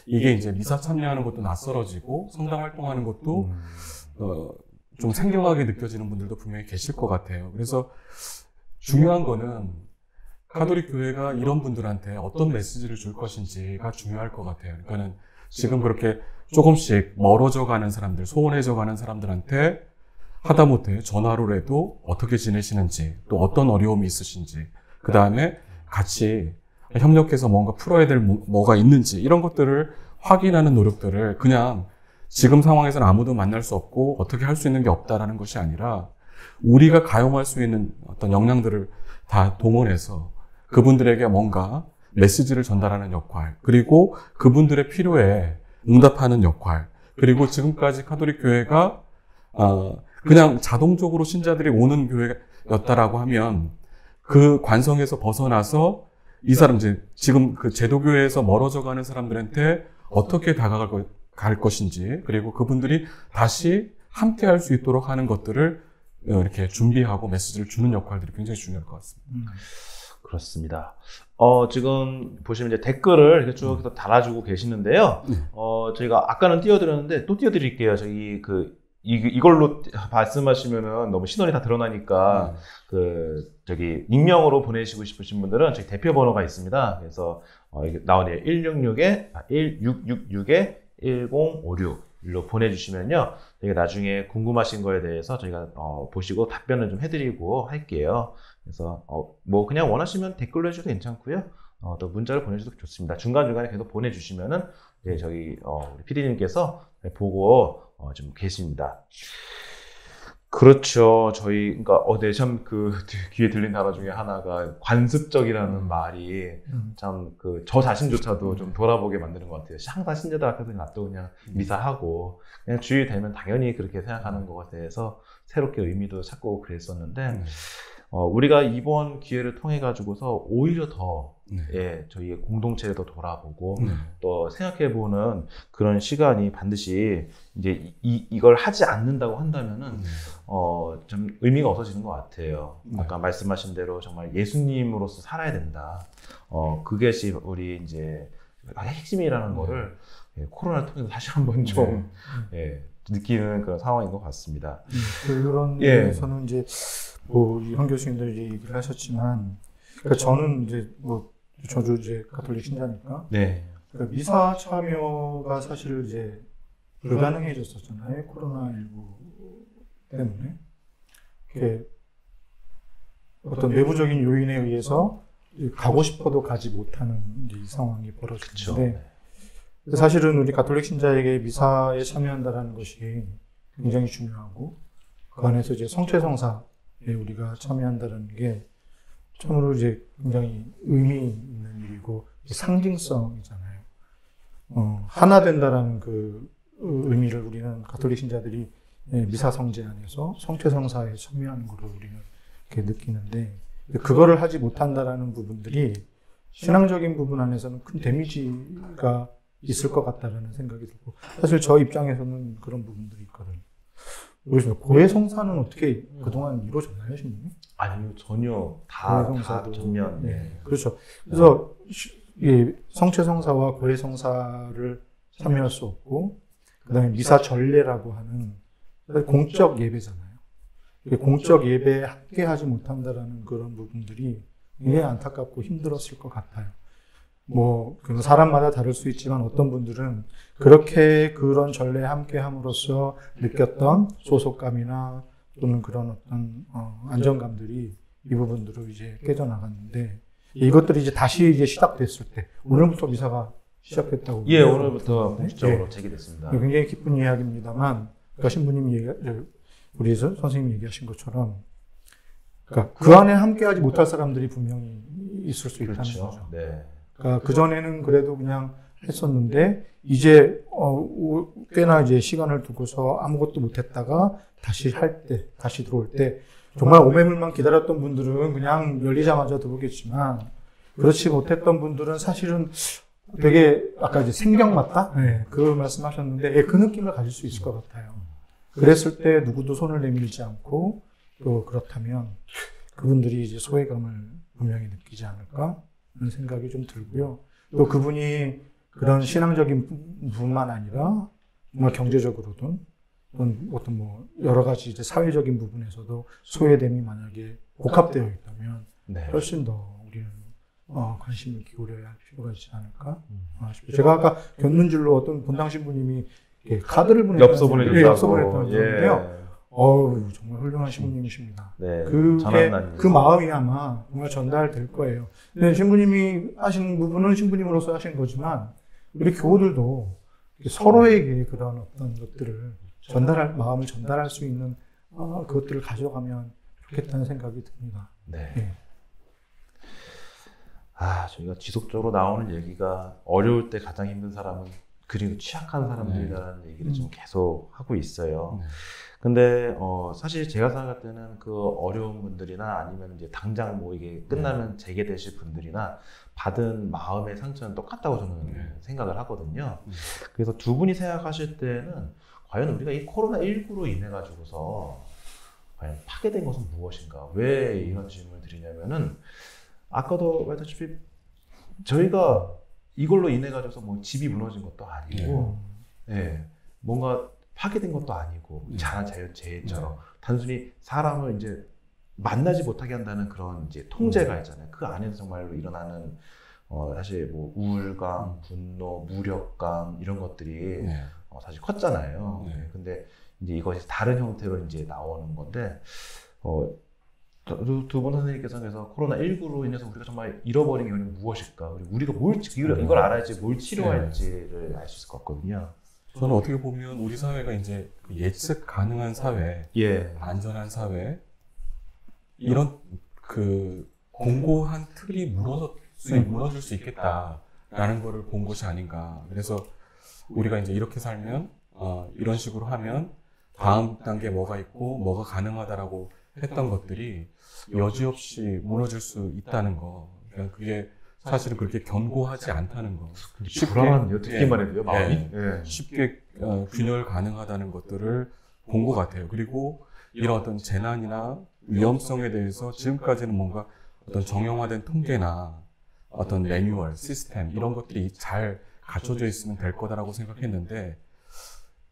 이게 이제 미사 참여하는 것도 낯설어지고 성당 활동하는 것도 좀 생경하게 느껴지는 분들도 분명히 계실 것 같아요. 그래서 중요한 거는 가톨릭 교회가 이런 분들한테 어떤 메시지를 줄 것인지가 중요할 것 같아요. 그러니까는 지금 그렇게 조금씩 멀어져 가는 사람들, 소원해져 가는 사람들한테 하다못해 전화로라도 어떻게 지내시는지, 또 어떤 어려움이 있으신지, 그 다음에 같이 협력해서 뭔가 풀어야 될 뭐가 있는지 이런 것들을 확인하는 노력들을 그냥 지금 상황에서는 아무도 만날 수 없고 어떻게 할 수 있는 게 없다라는 것이 아니라 우리가 가용할 수 있는 어떤 역량들을 다 동원해서 그분들에게 뭔가 메시지를 전달하는 역할, 그리고 그분들의 필요에 응답하는 역할, 그리고 지금까지 가톨릭 교회가 그냥 자동적으로 신자들이 오는 교회였다라고 하면 그 관성에서 벗어나서 이 사람 지금 그 제도교회에서 멀어져 가는 사람들한테 어떻게 다가갈 것인지, 그리고 그분들이 다시 함께 할 수 있도록 하는 것들을 이렇게 준비하고 메시지를 주는 역할들이 굉장히 중요할 것 같습니다. 그렇습니다. 지금 보시면 이제 댓글을 이렇게 쭉 달아주고 계시는데요. 저희가 아까는 띄워드렸는데 또 띄워드릴게요. 저희 이걸로 말씀하시면은 너무 신원이 다 드러나니까 저기 익명으로 보내시고 싶으신 분들은 저희 대표 번호가 있습니다. 그래서 이게 나오네요. 1656-1056로 보내주시면요. 저희가 나중에 궁금하신 거에 대해서 저희가 보시고 답변을 좀 해드리고 할게요. 그래서 뭐 그냥 원하시면 댓글로 해주셔도 괜찮고요. 또 문자를 보내주셔도 좋습니다. 중간중간에 계속 보내주시면은 저희 우리 PD님께서 보고 좀 계십니다. 그렇죠. 그러니까 네, 참 귀에 들린 단어 중에 하나가 관습적이라는 말이 참 저 자신조차도 좀 돌아보게 만드는 것 같아요. 항상 신자들 앞에서 놔두고 그냥 미사하고 그냥 주일 되면 당연히 그렇게 생각하는 것에 대해서 새롭게 의미도 찾고 그랬었는데 우리가 이번 기회를 통해 가지고서 오히려 더 저희의 공동체를 더 돌아보고 또 생각해보는 그런 시간이 반드시 이제 이걸 하지 않는다고 한다면은 좀 의미가 없어지는 것 같아요. 아까 말씀하신 대로 정말 예수님으로서 살아야 된다. 그것이 우리 이제 핵심이라는 거를 코로나를 통해서 다시 한번 좀 느끼는 그런 상황인 것 같습니다. 그런 면에서는 이제 현 교수님도 얘기를 하셨지만, 그러니까 저는 이제 저도 이제 가톨릭 신자니까, 그러니까 미사 참여가 사실 이제 불가능해졌었잖아요. 코로나19 때문에. 이렇게 어떤 내부적인 요인에 의해서 가고 싶어도 가지 못하는 이제 이 상황이 벌어졌는데, 사실은 우리 가톨릭 신자에게 미사에 참여한다라는 것이 굉장히 중요하고, 그 안에서 이제 성체성사에 우리가 참여한다는 게 참으로 이제 굉장히 의미 있는 일이고 상징성이잖아요. 하나 된다라는 그 의미를 우리는 가톨릭 신자들이 미사 성제 안에서 성체성사에 참여하는 것으로 우리는 이렇게 느끼는데, 그거를 하지 못한다라는 부분들이 신앙적인 부분 안에서는 큰 데미지가 있을 것 같다라는 생각이 들고, 사실 저 입장에서는 그런 부분들이 있거든요. 모르겠습니다. 고해성사는 어떻게 그동안 이루어졌나요, 신부님? 아니요, 전혀 다 전면. 그렇죠. 그래서 성체성사와 고해성사를 참여할 수 없고, 그다음에 미사 전례라고 하는 공적 예배잖아요. 공적 예배에 함께하지 못한다라는 그런 부분들이 굉장히 안타깝고 힘들었을 것 같아요. 사람마다 다를 수 있지만 어떤 분들은 그렇게 그런 전례에 함께 함으로써 느꼈던 소속감이나 또는 그런 어떤 안정감들이 이 부분으로 이제 깨져나갔는데, 이것들이 이제 다시 이제 시작됐을 때, 오늘부터 미사가 시작됐다고. 오늘부터 공식적으로 재개됐습니다. 굉장히 기쁜 이야기입니다만, 그러니까 신부님 우리 선생님이 얘기하신 것처럼, 그러니까 그 안에 함께하지 못할 사람들이 분명히 있을 수 있다는 거죠. 그러니까 그전에는 그래도 그냥 했었는데, 이제, 꽤나 이제 시간을 두고서 아무것도 못했다가 다시 들어올 때, 정말 오매물만 기다렸던 분들은 그냥 열리자마자 들어오겠지만, 그렇지 못했던 분들은 사실은, 되게 아까 이제 생경 맞다? 네, 그 말씀하셨는데, 예, 그 느낌을 가질 수 있을 것 같아요. 그랬을 때 누구도 손을 내밀지 않고, 또 그렇다면 그분들이 이제 소외감을 분명히 느끼지 않을까 하는 생각이 좀 들고요. 또 그분이 그런 신앙적인 부분만 아니라 정말 경제적으로든 어떤 뭐 여러 가지 이제 사회적인 부분에서도 소외됨이 만약에 복합되어 있다면 네. 훨씬 더 우리는 관심을 기울여야 할 필요가 있지 않을까 싶어요. 제가 아까 견눈질로 어떤 본당 신부님이 카드를 엽서 보내준다고. 엽서 보냈다고 들었는데요. 정말 훌륭한 신부님이십니다. 네. 그게 그 마음이 아마 정말 전달될 거예요. 근데 신부님이 하신 부분은 신부님으로서 하신 거지만 우리 교우들도 서로에게 그런 어떤 것들을 마음을 전달할 수 있는 그것들을 가져가면 좋겠다는 생각이 듭니다. 네. 네. 저희가 지속적으로 나오는 얘기가 어려울 때 가장 힘든 사람은 그리고 취약한 사람들이라는 얘기를 좀 계속 하고 있어요. 근데 사실 제가 생각할 때는 그 어려운 분들이나 아니면 이제 당장 뭐 이게 끝나면 재개되실 분들이나 받은 마음의 상처는 똑같다고 저는 생각을 하거든요. 그래서 두 분이 생각하실 때는 과연 우리가 이 코로나19로 인해 가지고서 과연 파괴된 것은 무엇인가? 왜 이런 질문을 드리냐면은 아까도 말했다시피 저희가 이걸로 인해 가지고서 뭐 집이 무너진 것도 아니고, 뭔가 파괴된 것도 아니고 자연재해처럼 단순히 사람을 이제 만나지 못하게 한다는 그런 이제 통제가 있잖아요. 그 안에서 정말로 일어나는 사실 뭐 우울감, 분노, 무력감 이런 것들이 사실 컸잖아요. 근데 이제 이것이 다른 형태로 이제 나오는 건데 두 분 선생님께서는 그래서 코로나19로 인해서 우리가 정말 잃어버린 게 무엇일까? 우리가 이걸 알아야지 뭘 치료할지를 알 수 있을 것 같거든요. 저는 어떻게 보면 우리 사회가 이제 예측 가능한 사회, 안전한 사회, 이런 그 공고한 틀이 무너질 수 있겠다라는 거를 본 것이 아닌가. 그래서 우리가 이제 이렇게 살면, 이런 식으로 하면 다음 단계 뭐가 있고 뭐가 가능하다라고 했던 것들이 여지없이 무너질 수 있다는 거. 그러니까 그게 사실은 그렇게 견고하지 않다는 거. 불안한데요. 듣기만 해도요, 마음이. 쉽게 균열 가능하다는 것들을 본 것 같아요. 그리고 이런 어떤 재난이나 위험성에 대해서 지금까지는 뭔가 어떤 정형화된 통계나 어떤 매뉴얼, 시스템 이런 것들이 잘 갖춰져 있으면 될 거다라고 생각했는데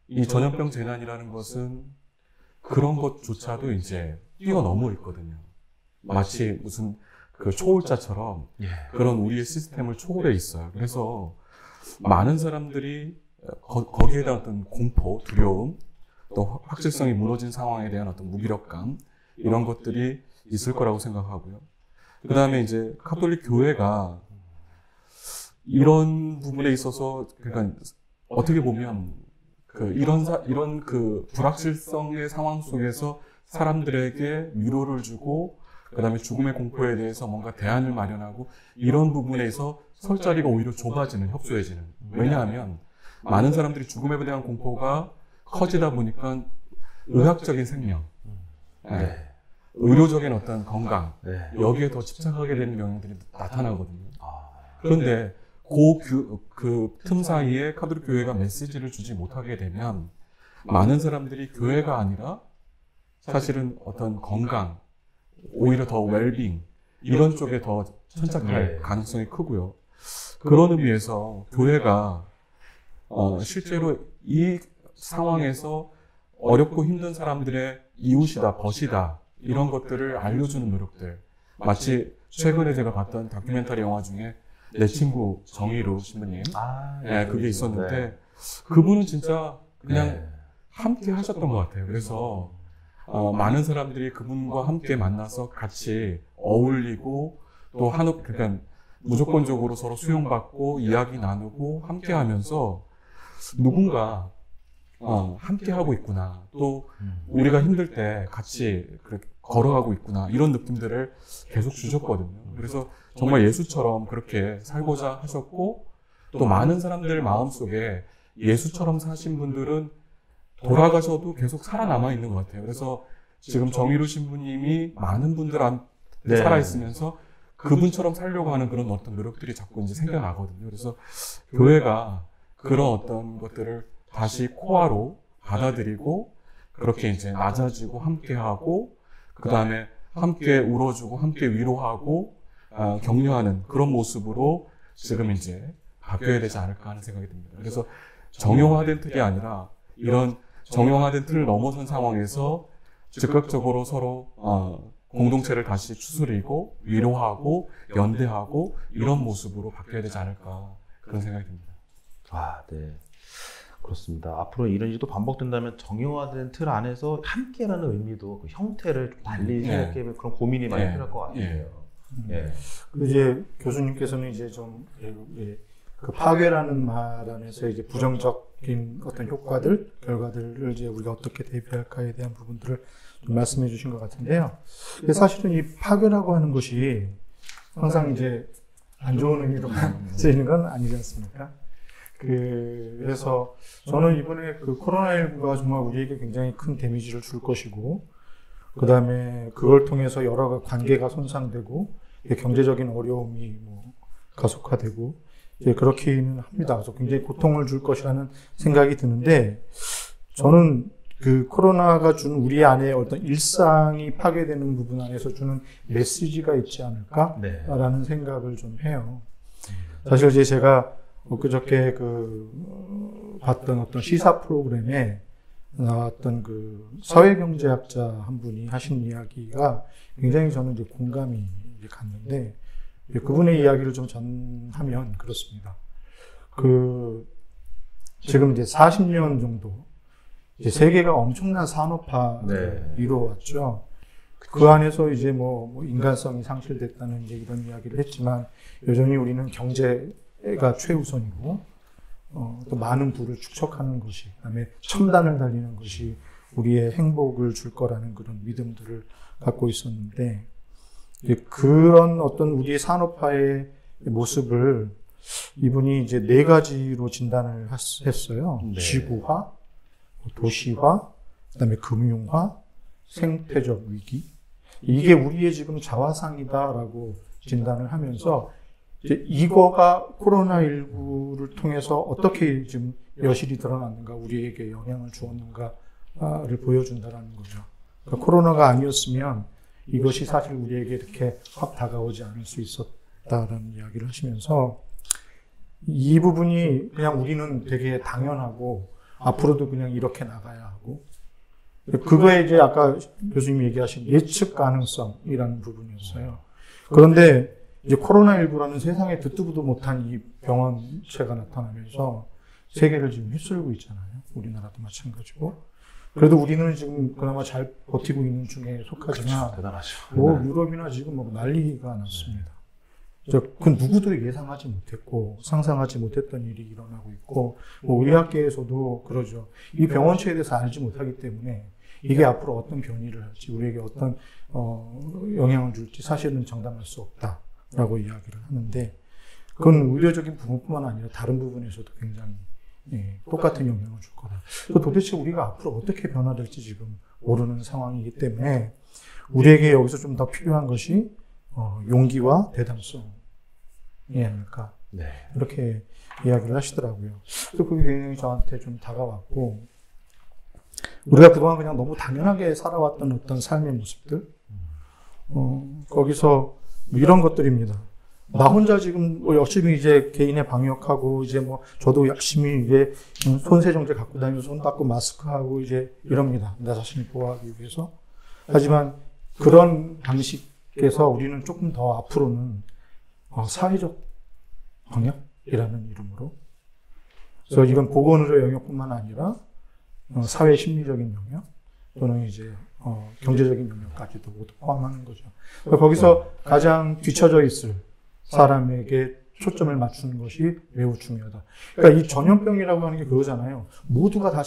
이 전염병 재난이라는 것은 그런 것조차도 이제 뛰어넘어 있거든요. 마치 무슨 그 초월자처럼 그런 우리의 시스템을 초월해 있어요. 그래서 많은 사람들이 거기에 대한 어떤 공포, 두려움, 또 확실성이 무너진 상황에 대한 어떤 무기력감 이런 것들이 있을 거라고 생각하고요. 그 다음에 이제 카톨릭 교회가 이런 부분에 있어서 그러니까 어떻게 보면 이런 그 불확실성의 상황 속에서 사람들에게 위로를 주고 그다음에 죽음의 공포에 대해서 뭔가 대안을 마련하고 이런 부분에서 설 자리가 오히려 좁아지는, 협소해지는. 왜냐하면 많은 사람들이 죽음에 대한 공포가 커지다 보니까 의학적인 생명, 의료적인 어떤 건강 여기에 더 집착하게 되는 경향들이 나타나거든요. 그런데 그 틈 사이에 카톨릭 교회가 메시지를 주지 못하게 되면 많은 사람들이 교회가 아니라 사실은 어떤 건강, 오히려 더 웰빙 이런 쪽에 더 천착할 가능성이 크고요. 그런 의미에서 교회가 실제로 이 상황에서 어렵고 힘든 사람들의 이웃이다, 벗이다 이런 것들을 알려주는 노력들. 마치 최근에 제가 봤던 다큐멘터리 영화 중에 내 친구 정의로 신부님 그게 있었는데 그분은 진짜 그냥 함께 하셨던 것 같아요. 그래서 많은 사람들이 그분과 함께 만나서 같이 어울리고 또 그러니까 무조건적으로 서로 수용받고 이야기 나누고 함께 하면서 누군가 함께 하고 있구나. 또 우리가 힘들 때 같이 그렇게 걸어가고 있구나. 이런 느낌들을 계속 주셨거든요. 그래서 정말 예수처럼 그렇게 살고자 하셨고 또 많은 사람들 마음속에 예수처럼 사신 분들은 돌아가셔도 계속 살아남아 있는 것 같아요. 그래서 지금 정의로 신부님이 많은 분들한테 살아있으면서 그분처럼 살려고 하는 그런 어떤 노력들이 자꾸 이제 생겨나거든요. 그래서 교회가 그런 어떤 것들을 다시 코어로 받아들이고 그렇게 이제 낮아지고 함께하고 그 다음에 함께 울어주고 함께 위로하고 격려하는 그런 모습으로 지금 이제 바뀌어야 되지 않을까 하는 생각이 듭니다. 그래서 정형화된 틀이 아니라 이런 정형화된 틀을 넘어선 상황에서 즉각적으로 서로 공동체를 다시 추스리고 위로하고 연대하고 이런 모습으로 바뀌어야 되지 않을까 그런 생각이 듭니다. 네. 그렇습니다. 앞으로 이런 일이 또 반복된다면 정형화된 틀 안에서 함께라는 의미도 그 형태를 좀 달리 생각해보면 그런 고민이 많이 필요할 것 같아요. 그 이제 교수님께서는 이제 좀 그 파괴라는 말 안에서 이제 부정적인 어떤 효과들, 결과들을 이제 우리가 어떻게 대비할까에 대한 부분들을 좀 말씀해 주신 것 같은데요. 근데 사실은 이 파괴라고 하는 것이 항상 이제 안 좋은 의미로만 쓰이는 건 아니지 않습니까? 그래서 저는 이번에 그 코로나19가 정말 우리에게 굉장히 큰 데미지를 줄 것이고, 그 다음에 그걸 통해서 여러 관계가 손상되고, 경제적인 어려움이 뭐 가속화되고, 이제 그렇게는 합니다. 그래서 굉장히 고통을 줄 것이라는 생각이 드는데, 저는 그 코로나가 준 우리 안에 어떤 일상이 파괴되는 부분 안에서 주는 메시지가 있지 않을까라는 생각을 좀 해요. 사실 이제 제가 그저께 봤던 어떤 시사 프로그램에 나왔던 그 사회경제학자 한 분이 하신 이야기가 굉장히 저는 이제 공감이 갔는데, 그분의 이야기를 좀 전하면 그렇습니다. 지금 이제 40년 정도 이제 세계가 엄청난 산업화를 이루어왔죠. 그 안에서 이제 뭐 인간성이 상실됐다는 이제 이런 이야기를 했지만, 여전히 우리는 경제가 최우선이고, 또 많은 부를 축적하는 것이, 그다음에 첨단을 달리는 것이 우리의 행복을 줄 거라는 그런 믿음들을 갖고 있었는데, 그런 어떤 우리의 산업화의 모습을 이분이 이제 4가지로 진단을 했어요. 지구화, 도시화, 그다음에 금융화, 생태적 위기. 이게 우리의 지금 자화상이다라고 진단을 하면서, 이제 이거가 코로나19를 통해서 어떻게 지금 여실히 드러났는가, 우리에게 영향을 주었는가를 보여준다라는 거죠. 그러니까 코로나가 아니었으면 이것이 사실 우리에게 이렇게 확 다가오지 않을 수 있었다라는 이야기를 하시면서, 이 부분이 그냥 우리는 되게 당연하고 앞으로도 그냥 이렇게 나가야 하고, 그거에 이제 아까 교수님이 얘기하신 예측 가능성이라는 부분이었어요. 그런데 이제 코로나19라는 세상에 듣지도 못한 이 병원체가 나타나면서 세계를 지금 휩쓸고 있잖아요. 우리나라도 마찬가지고. 그래도 우리는 지금 그나마 잘 버티고 있는 중에 속하지만, 대단하죠. 유럽이나 지금 난리가 났습니다. 그 누구도 예상하지 못했고 상상하지 못했던 일이 일어나고 있고, 의학계에서도 그러죠. 이 병원체에 대해서 알지 못하기 때문에 이게 앞으로 어떤 변이를 할지, 우리에게 어떤 영향을 줄지 사실은 장담할 수 없다라고 이야기를 하는데, 그건 의료적인 부분뿐만 아니라 다른 부분에서도 굉장히 똑같은 영향을 줄 거다. 도대체 우리가 앞으로 어떻게 변화될지 지금 모르는 상황이기 때문에 우리에게 여기서 좀 더 필요한 것이 용기와 대담성이 아닐까. 이렇게 이야기를 하시더라고요. 그래서 그게 굉장히 저한테 좀 다가왔고, 우리가 그동안 그냥 너무 당연하게 살아왔던 어떤 삶의 모습들, 거기서 이런 것들입니다. 나 혼자 지금 열심히 이제 개인의 방역하고, 이제 저도 열심히 이제 손세정제 갖고 다니면서 손 닦고 마스크하고 이제 이럽니다. 나 자신을 보호하기 위해서. 하지만 그런 방식에서 우리는 조금 더 앞으로는 사회적 방역이라는 이름으로, 그래서 이건 보건의료 영역뿐만 아니라 사회 심리적인 영역, 또는 이제 경제적인 영역까지도 모두 포함하는 거죠. 거기서 가장 뒤처져 있을 사람에게 초점을 맞추는 것이 매우 중요하다. 그러니까 이 전염병이라고 하는 게 그러잖아요. 모두가 다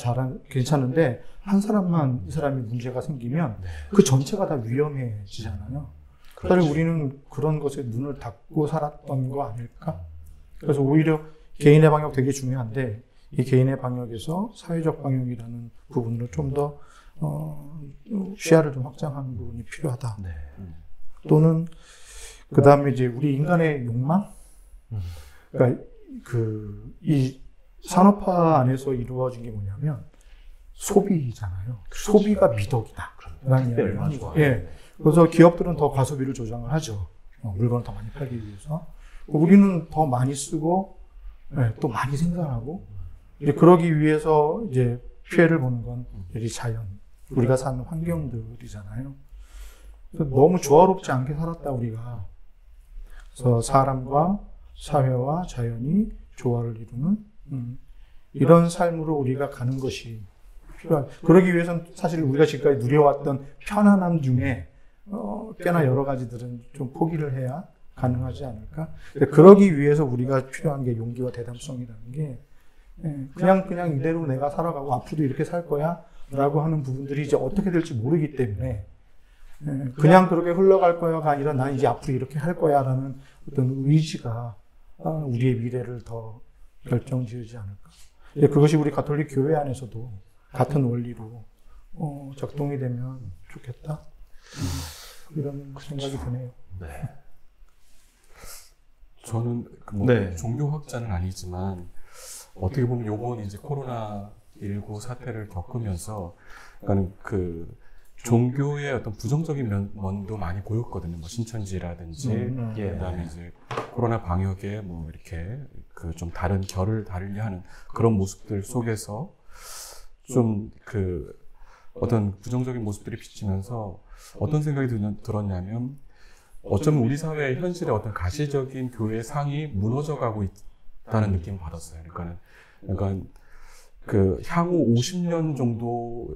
괜찮은데 한 사람만, 이 사람이 문제가 생기면 그 전체가 다 위험해지잖아요. 사실 우리는 그런 것에 눈을 닫고 살았던 거 아닐까? 그래서 오히려 개인의 방역 되게 중요한데, 이 개인의 방역에서 사회적 방역이라는 부분으로 좀 더 시야를 좀 확장하는 부분이 필요하다. 또는 그 다음에 이제 우리 인간의 욕망? 그러니까 이 산업화 안에서 이루어진 게 뭐냐면 소비잖아요. 소비가 미덕이다. 라는 이야기를 하는 거예요. 예. 그래서 기업들은 더 과소비를 조장을 하죠. 물건을 더 많이 팔기 위해서. 우리는 더 많이 쓰고, 예, 또 많이 생산하고, 이제 그러기 위해서 이제 피해를 보는 건 이 자연, 우리가 사는 환경들이잖아요. 그래서 너무 조화롭지 않게 살았다, 우리가. 그래서 사람과 사회와 자연이 조화를 이루는, 이런 삶으로 우리가 가는 것이 필요한. 그러기 위해서는 사실 우리가 지금까지 누려왔던 편안함 중에 꽤나 여러 가지들은 좀 포기를 해야 가능하지 않을까. 그러기 위해서 우리가 필요한 게 용기와 대담성이라는 게 그냥 이대로 내가 살아가고 앞으로도 이렇게 살 거야 라고 하는 부분들이 이제 어떻게 될지 모르기 때문에 그냥 그렇게 흘러갈 거야가 아니라 난 이제 앞으로 이렇게 할 거야 라는 어떤 의지가 우리의 미래를 더 결정지으지 않을까. 그것이 우리 가톨릭 교회 안에서도 같은 원리로 작동이 되면 좋겠다. 이런 생각이 드네요. 네. 저는 종교학자는 아니지만 어떻게 보면 요번 이제 코로나19 사태를 겪으면서 그러니까 종교의 어떤 부정적인 면도 많이 보였거든요. 뭐 신천지라든지 그다음에 이제 코로나 방역에 뭐 이렇게 좀 다른 결을 다르게 하는 그런 모습들 속에서 좀 어떤 부정적인 모습들이 비치면서 어떤 생각이 들었냐면 어쩌면 우리 사회의 현실의 어떤 가시적인 교회의 상이 무너져 가고 있다는 느낌을 받았어요. 그러니까 향후 50년 정도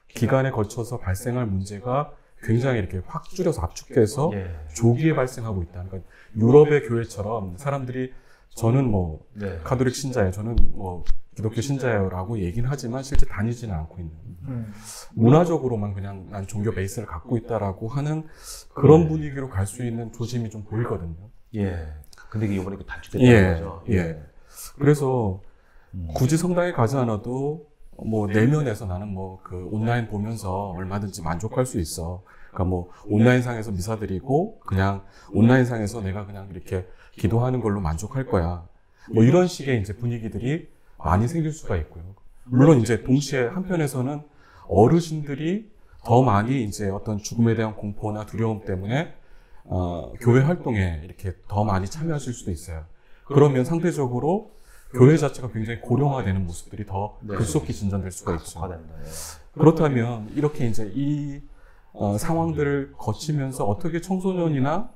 기간에 걸쳐서 발생할 문제가 굉장히 이렇게 확 줄여서 압축해서 조기에 발생하고 있다. 그러니까 유럽의 교회처럼 사람들이 저는 뭐 가톨릭 신자예요. 저는 뭐 기독교 신자예요라고 얘기는 하지만 실제 다니지는 않고 있는 문화적으로만 그냥 난 종교 베이스를 갖고 있다라고 하는 그런 분위기로 갈 수 있는 조짐이 좀 보이거든요. 예. 근데 이게 이번에 단축됐다는 거죠. 예. 그래서 굳이 성당에 가지 않아도 뭐 내면에서 나는 뭐 온라인 보면서 얼마든지 만족할 수 있어. 그러니까 뭐 온라인상에서 미사 드리고 그냥 온라인상에서 내가 그냥 이렇게 기도하는 걸로 만족할 거야. 뭐 이런 식의 이제 분위기들이 많이 생길 수가 있고요. 물론 이제 동시에 한편에서는 어르신들이 더 많이 이제 어떤 죽음에 대한 공포나 두려움 때문에 교회 활동에 이렇게 더 많이 참여하실 수도 있어요. 그러면 상대적으로 교회 자체가 굉장히 고령화되는 모습들이 더 급속히 진전될 수가 있죠. 그렇다면 이렇게 이제 이 상황들을 거치면서 어떻게 청소년이나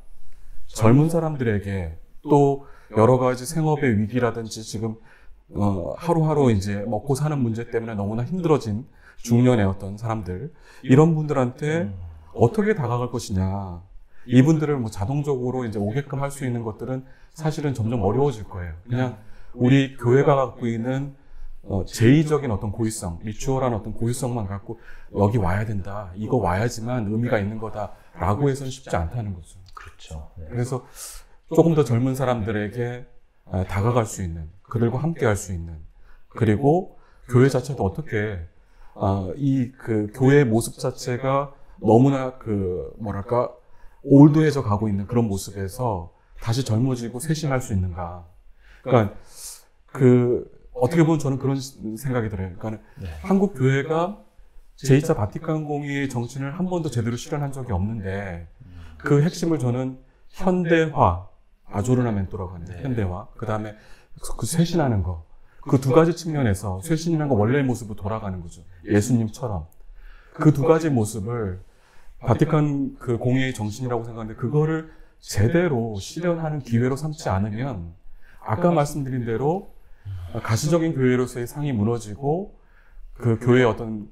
젊은 사람들에게 또 여러 가지 생업의 위기라든지 지금 하루하루 이제 먹고 사는 문제 때문에 너무나 힘들어진 중년의 어떤 사람들 이런 분들한테 어떻게 다가갈 것이냐. 이분들을 뭐 자동적으로 이제 오게끔 할 수 있는 것들은 사실은 점점 어려워질 거예요. 그냥 우리 교회가 갖고 있는 제의적인 어떤 고유성, 리추얼한 어떤 고유성만 갖고 여기 와야 된다. 이거 와야지만 의미가 있는 거다라고 해서는 쉽지 않다는 거죠. 그렇죠. 그래서 조금 더 젊은 사람들에게 다가갈 수 있는, 그들과 함께 할 수 있는, 그리고 교회 자체도 어떻게 이 교회의 모습 자체가 너무나 뭐랄까 올드해져 가고 있는 그런 모습에서 다시 젊어지고 쇄신할 수 있는가. 그러니까 어떻게 보면 저는 그런 생각이 들어요. 그러니까 한국 교회가 제2차 바티칸 공의의 정신을 한 번도 제대로 실현한 적이 없는데 그 핵심을 저는 현대화, 아조르나멘토라고 하는 현대화, 그 다음에 쇄신하는 거, 그 두 가지 측면에서 쇄신이라는 거 원래의 모습으로 돌아가는 거죠. 예수님처럼 그 두 가지 모습을 바티칸 공의의 정신이라고 생각하는데 그거를 제대로 실현하는 기회로 삼지 않으면 아까 말씀드린 대로 가시적인 교회로서의 상이 무너지고 그 교회의 어떤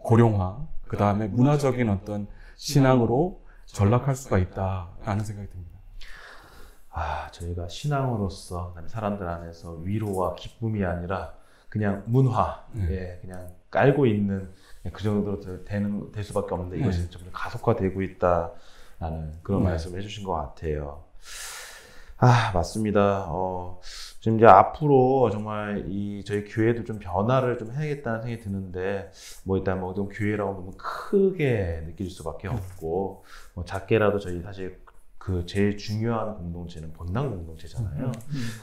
고령화, 그 다음에 문화적인 어떤 신앙으로 전락할 수가 있다라는 생각이 듭니다. 저희가 신앙으로서 사람들 안에서 위로와 기쁨이 아니라 그냥 문화, 그냥 깔고 있는 그 정도로 될 수밖에 없는데 이것이 점점 가속화되고 있다라는 그런 말씀을 해주신 것 같아요. 맞습니다. 지금 이제 앞으로 정말 저희 교회도 좀 변화를 좀 해야겠다는 생각이 드는데, 일단 좀 교회라고 너무 크게 느낄 수밖에 없고, 작게라도 저희 사실 그 제일 중요한 공동체는 본당 공동체잖아요.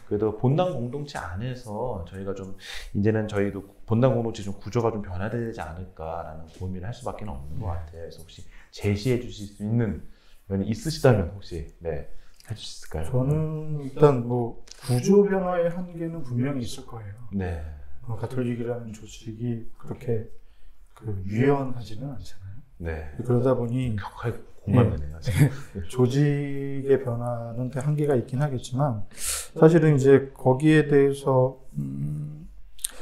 그래도 본당 공동체 안에서 저희가 좀 이제는 저희도 본당 공동체 좀 구조가 좀 변화되지 않을까라는 고민을 할 수밖에 없는 것 같아요. 그래서 혹시 제시해 주실 수 있는 면이 있으시다면 혹시 네 해주실 수 있을까요? 저는 일단 뭐 구조 변화의 한계는 분명히 있을 거예요. 네. 가톨릭이라는 조직이 그렇게 유연하지는 않잖아요. 네. 그러다 보니 격하게 공감되네요. 조직의 변화는 한계가 있긴 하겠지만 사실은 이제 거기에 대해서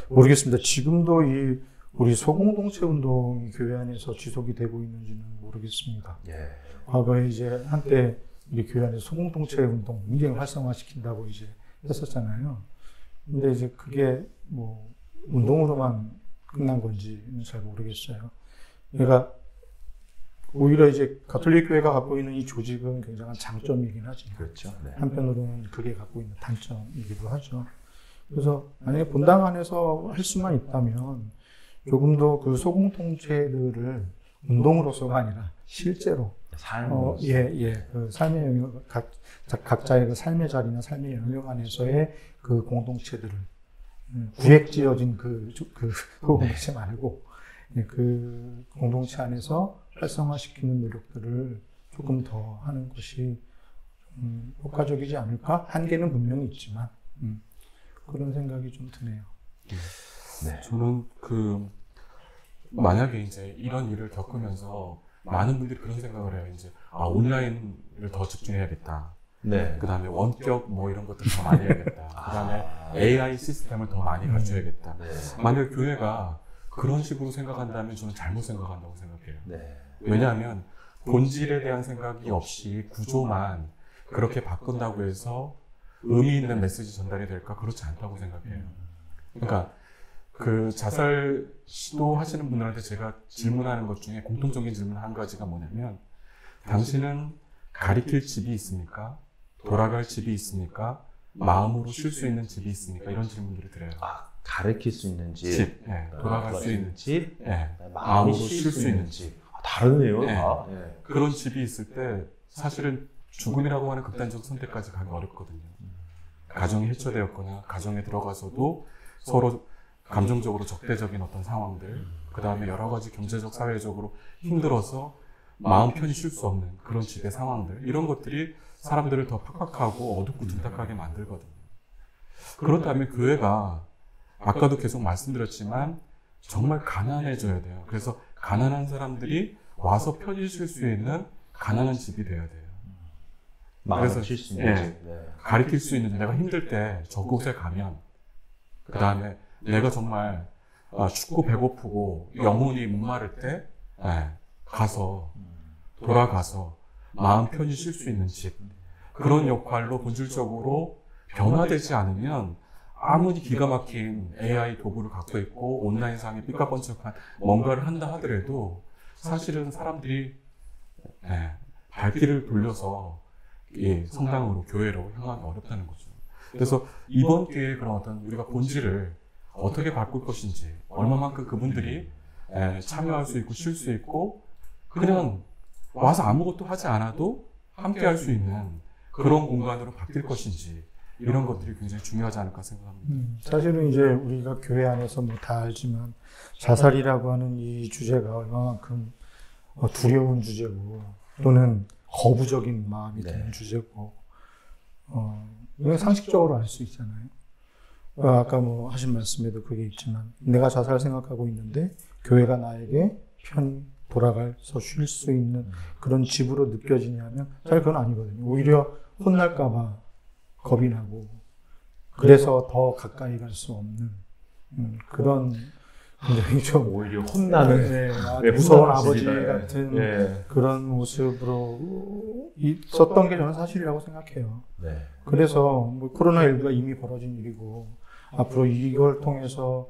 모르겠습니다. 지금도 이 우리 소공동체 운동이 교회 안에서 지속이 되고 있는지는 모르겠습니다. 예. 과거에 이제 한때 우리 교회 안에서 소공동체 운동 굉장히 활성화시킨다고 이제 했었잖아요. 근데 이제 그게 뭐 운동으로만 끝난 건지는 잘 모르겠어요. 그러니까 오히려 이제 가톨릭 교회가 갖고 있는 이 조직은 굉장한 장점이긴 하지만 그렇죠. 네. 한편으로는 그게 갖고 있는 단점이기도 하죠. 그래서 만약에 본당 안에서 할 수만 있다면 조금 더 그 소공동체들을 운동으로서가 아니라 실제로 삶으로서. 그 삶의 영역, 각자의 그 삶의 자리나 삶의 영역 안에서의 그 공동체들을 구획지어진 그 소공동체 말고 그 공동체 안에서 활성화시키는 노력들을 조금 더 하는 것이 효과적이지 않을까? 한계는 분명히 있지만 그런 생각이 좀 드네요. 네. 저는 만약에 이제 이런 일을 겪으면서 많은 분들이 그런 생각을 해요. 이제 온라인을 더 집중해야겠다. 네. 그 다음에 원격 뭐 이런 것들 더 많이 해야겠다. 그 다음에 AI 시스템을 더 많이 갖춰야겠다. 네. 만약 교회가 그런 식으로 생각한다면 저는 잘못 생각한다고 생각해요. 네. 왜냐하면 본질에 대한 생각이 없이 구조만 그렇게 바꾼다고 해서 의미 있는 메시지 전달이 될까? 그렇지 않다고 생각해요. 그러니까 그 자살 시도하시는 분들한테 제가 질문하는 것 중에 공통적인 질문 한 가지가 뭐냐면 당신은 가리킬 집이 있습니까? 돌아갈 집이 있습니까? 마음으로 쉴 수 있는 집이 있습니까? 이런 질문들을 드려요. 가르칠 수 있는 집, 집, 돌아갈 수 있는 집, 마음으로 쉴 수 있는 집. 다르네요. 네. 다. 네. 그런 집이 있을 때 사실은 죽음이라고 하는 극단적 선택까지 가기 어렵거든요. 가정이 해체되었거나 가정에 들어가서도 서로 감정적으로 적대적인 어떤 상황들, 그 다음에 여러 가지 경제적, 사회적으로 힘들어서 마음 편히 쉴 수 없는 그런 집의 상황들, 이런 것들이 사람들을 더 팍팍하고 어둡고 둔탁하게 만들거든요. 그렇다면 교회가 아까도 계속 말씀드렸지만 정말 가난해져야 돼요. 그래서 가난한 사람들이 와서 편히 쉴 수 있는 가난한 집이 돼야 돼요. 마음을 쉴 수 있는 집. 네. 가리킬 수 있는, 내가 힘들 때 저곳에 가면, 그 다음에 내가 정말 춥고 배고프고 영혼이 목마를 때 돌아가서 마음 편히 쉴 수 있는 집, 그런 역할로 본질적으로 변화되지 않으면 아무리 기가 막힌 AI 도구를 갖고 있고 온라인상에 삐까번쩍한 뭔가를 한다 하더라도 사실은 사람들이 발길을 돌려서 성당으로, 교회로 향하기 어렵다는 거죠. 그래서 이번 기회에 그런 어떤 우리가 본질을 어떻게 바꿀 것인지, 얼마만큼 그분들이 참여할 수 있고 쉴 수 있고 그냥 와서 아무것도 하지 않아도 함께 할 수 있는 그런 공간으로 바뀔 것인지, 이런 것들이 굉장히 중요하지 않을까 생각합니다. 사실은 이제 우리가 교회 안에서 뭐 다 알지만 자살이라고 하는 이 주제가 얼마만큼 두려운 주제고 또는 거부적인 마음이 드는 주제고 이건 상식적으로 알 수 있잖아요. 아까 뭐 하신 말씀에도 그게 있지만 내가 자살 생각하고 있는데 교회가 나에게 편히 돌아가서 쉴 수 있는 그런 집으로 느껴지냐면 잘 그건 아니거든요. 오히려 혼날까 봐 겁이 나고 그래서 더 가까이 갈 수 없는 그런 굉장히 좀 오히려 혼나는 무서운 혼나는 아버지 집이다. 같은 그런 모습으로 있었던 게 저는 사실이라고 생각해요. 네. 그래서 뭐 코로나19가 이미 벌어진 일이고 앞으로 이걸 통해서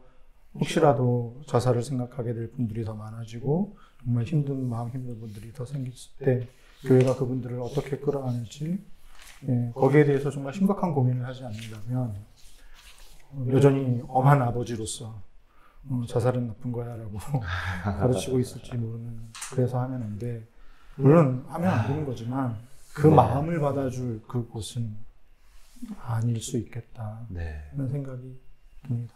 혹시라도 자살을 생각하게 될 분들이 더 많아지고 정말 마음 힘든 분들이 더 생겼을 때 교회가 그분들을 어떻게 끌어안을지 거기에 대해서 정말 심각한 고민을 하지 않는다면 여전히 엄한 아버지로서 자살은 나쁜 거야 라고 가르치고 있을지 모르는, 그래서 하면 안 돼. 물론 하면 안 되는 거지만 그 네. 마음을 받아줄 그곳은 아닐 수 있겠다. 네. 그런 생각이 듭니다.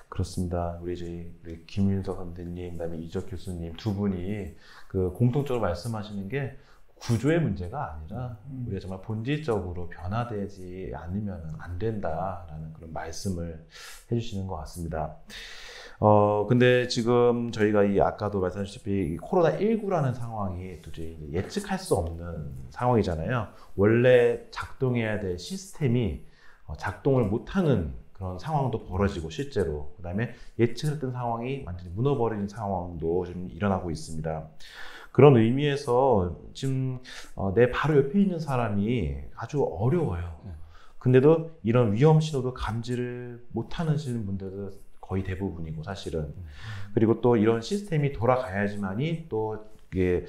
그렇습니다. 우리 김윤석 선생님, 그다음에 이적 교수님 두 분이 그 공통적으로 말씀하시는 게 구조의 문제가 아니라 우리가 정말 본질적으로 변화되지 않으면 안 된다라는 그런 말씀을 해주시는 것 같습니다. 근데 지금 저희가 아까도 말씀하셨다시피 이 코로나19라는 상황이 도저히 예측할 수 없는 상황이잖아요. 원래 작동해야 될 시스템이 작동을 못하는 그런 상황도 벌어지고 실제로 그다음에 예측했던 상황이 완전히 무너버리는 상황도 좀 일어나고 있습니다. 그런 의미에서 지금 내 바로 옆에 있는 사람이 아주 어려워요. 근데도 이런 위험 신호도 감지를 못하시는 분들도 거의 대부분이고 사실은. 그리고 또 이런 시스템이 돌아가야지만이 또 이게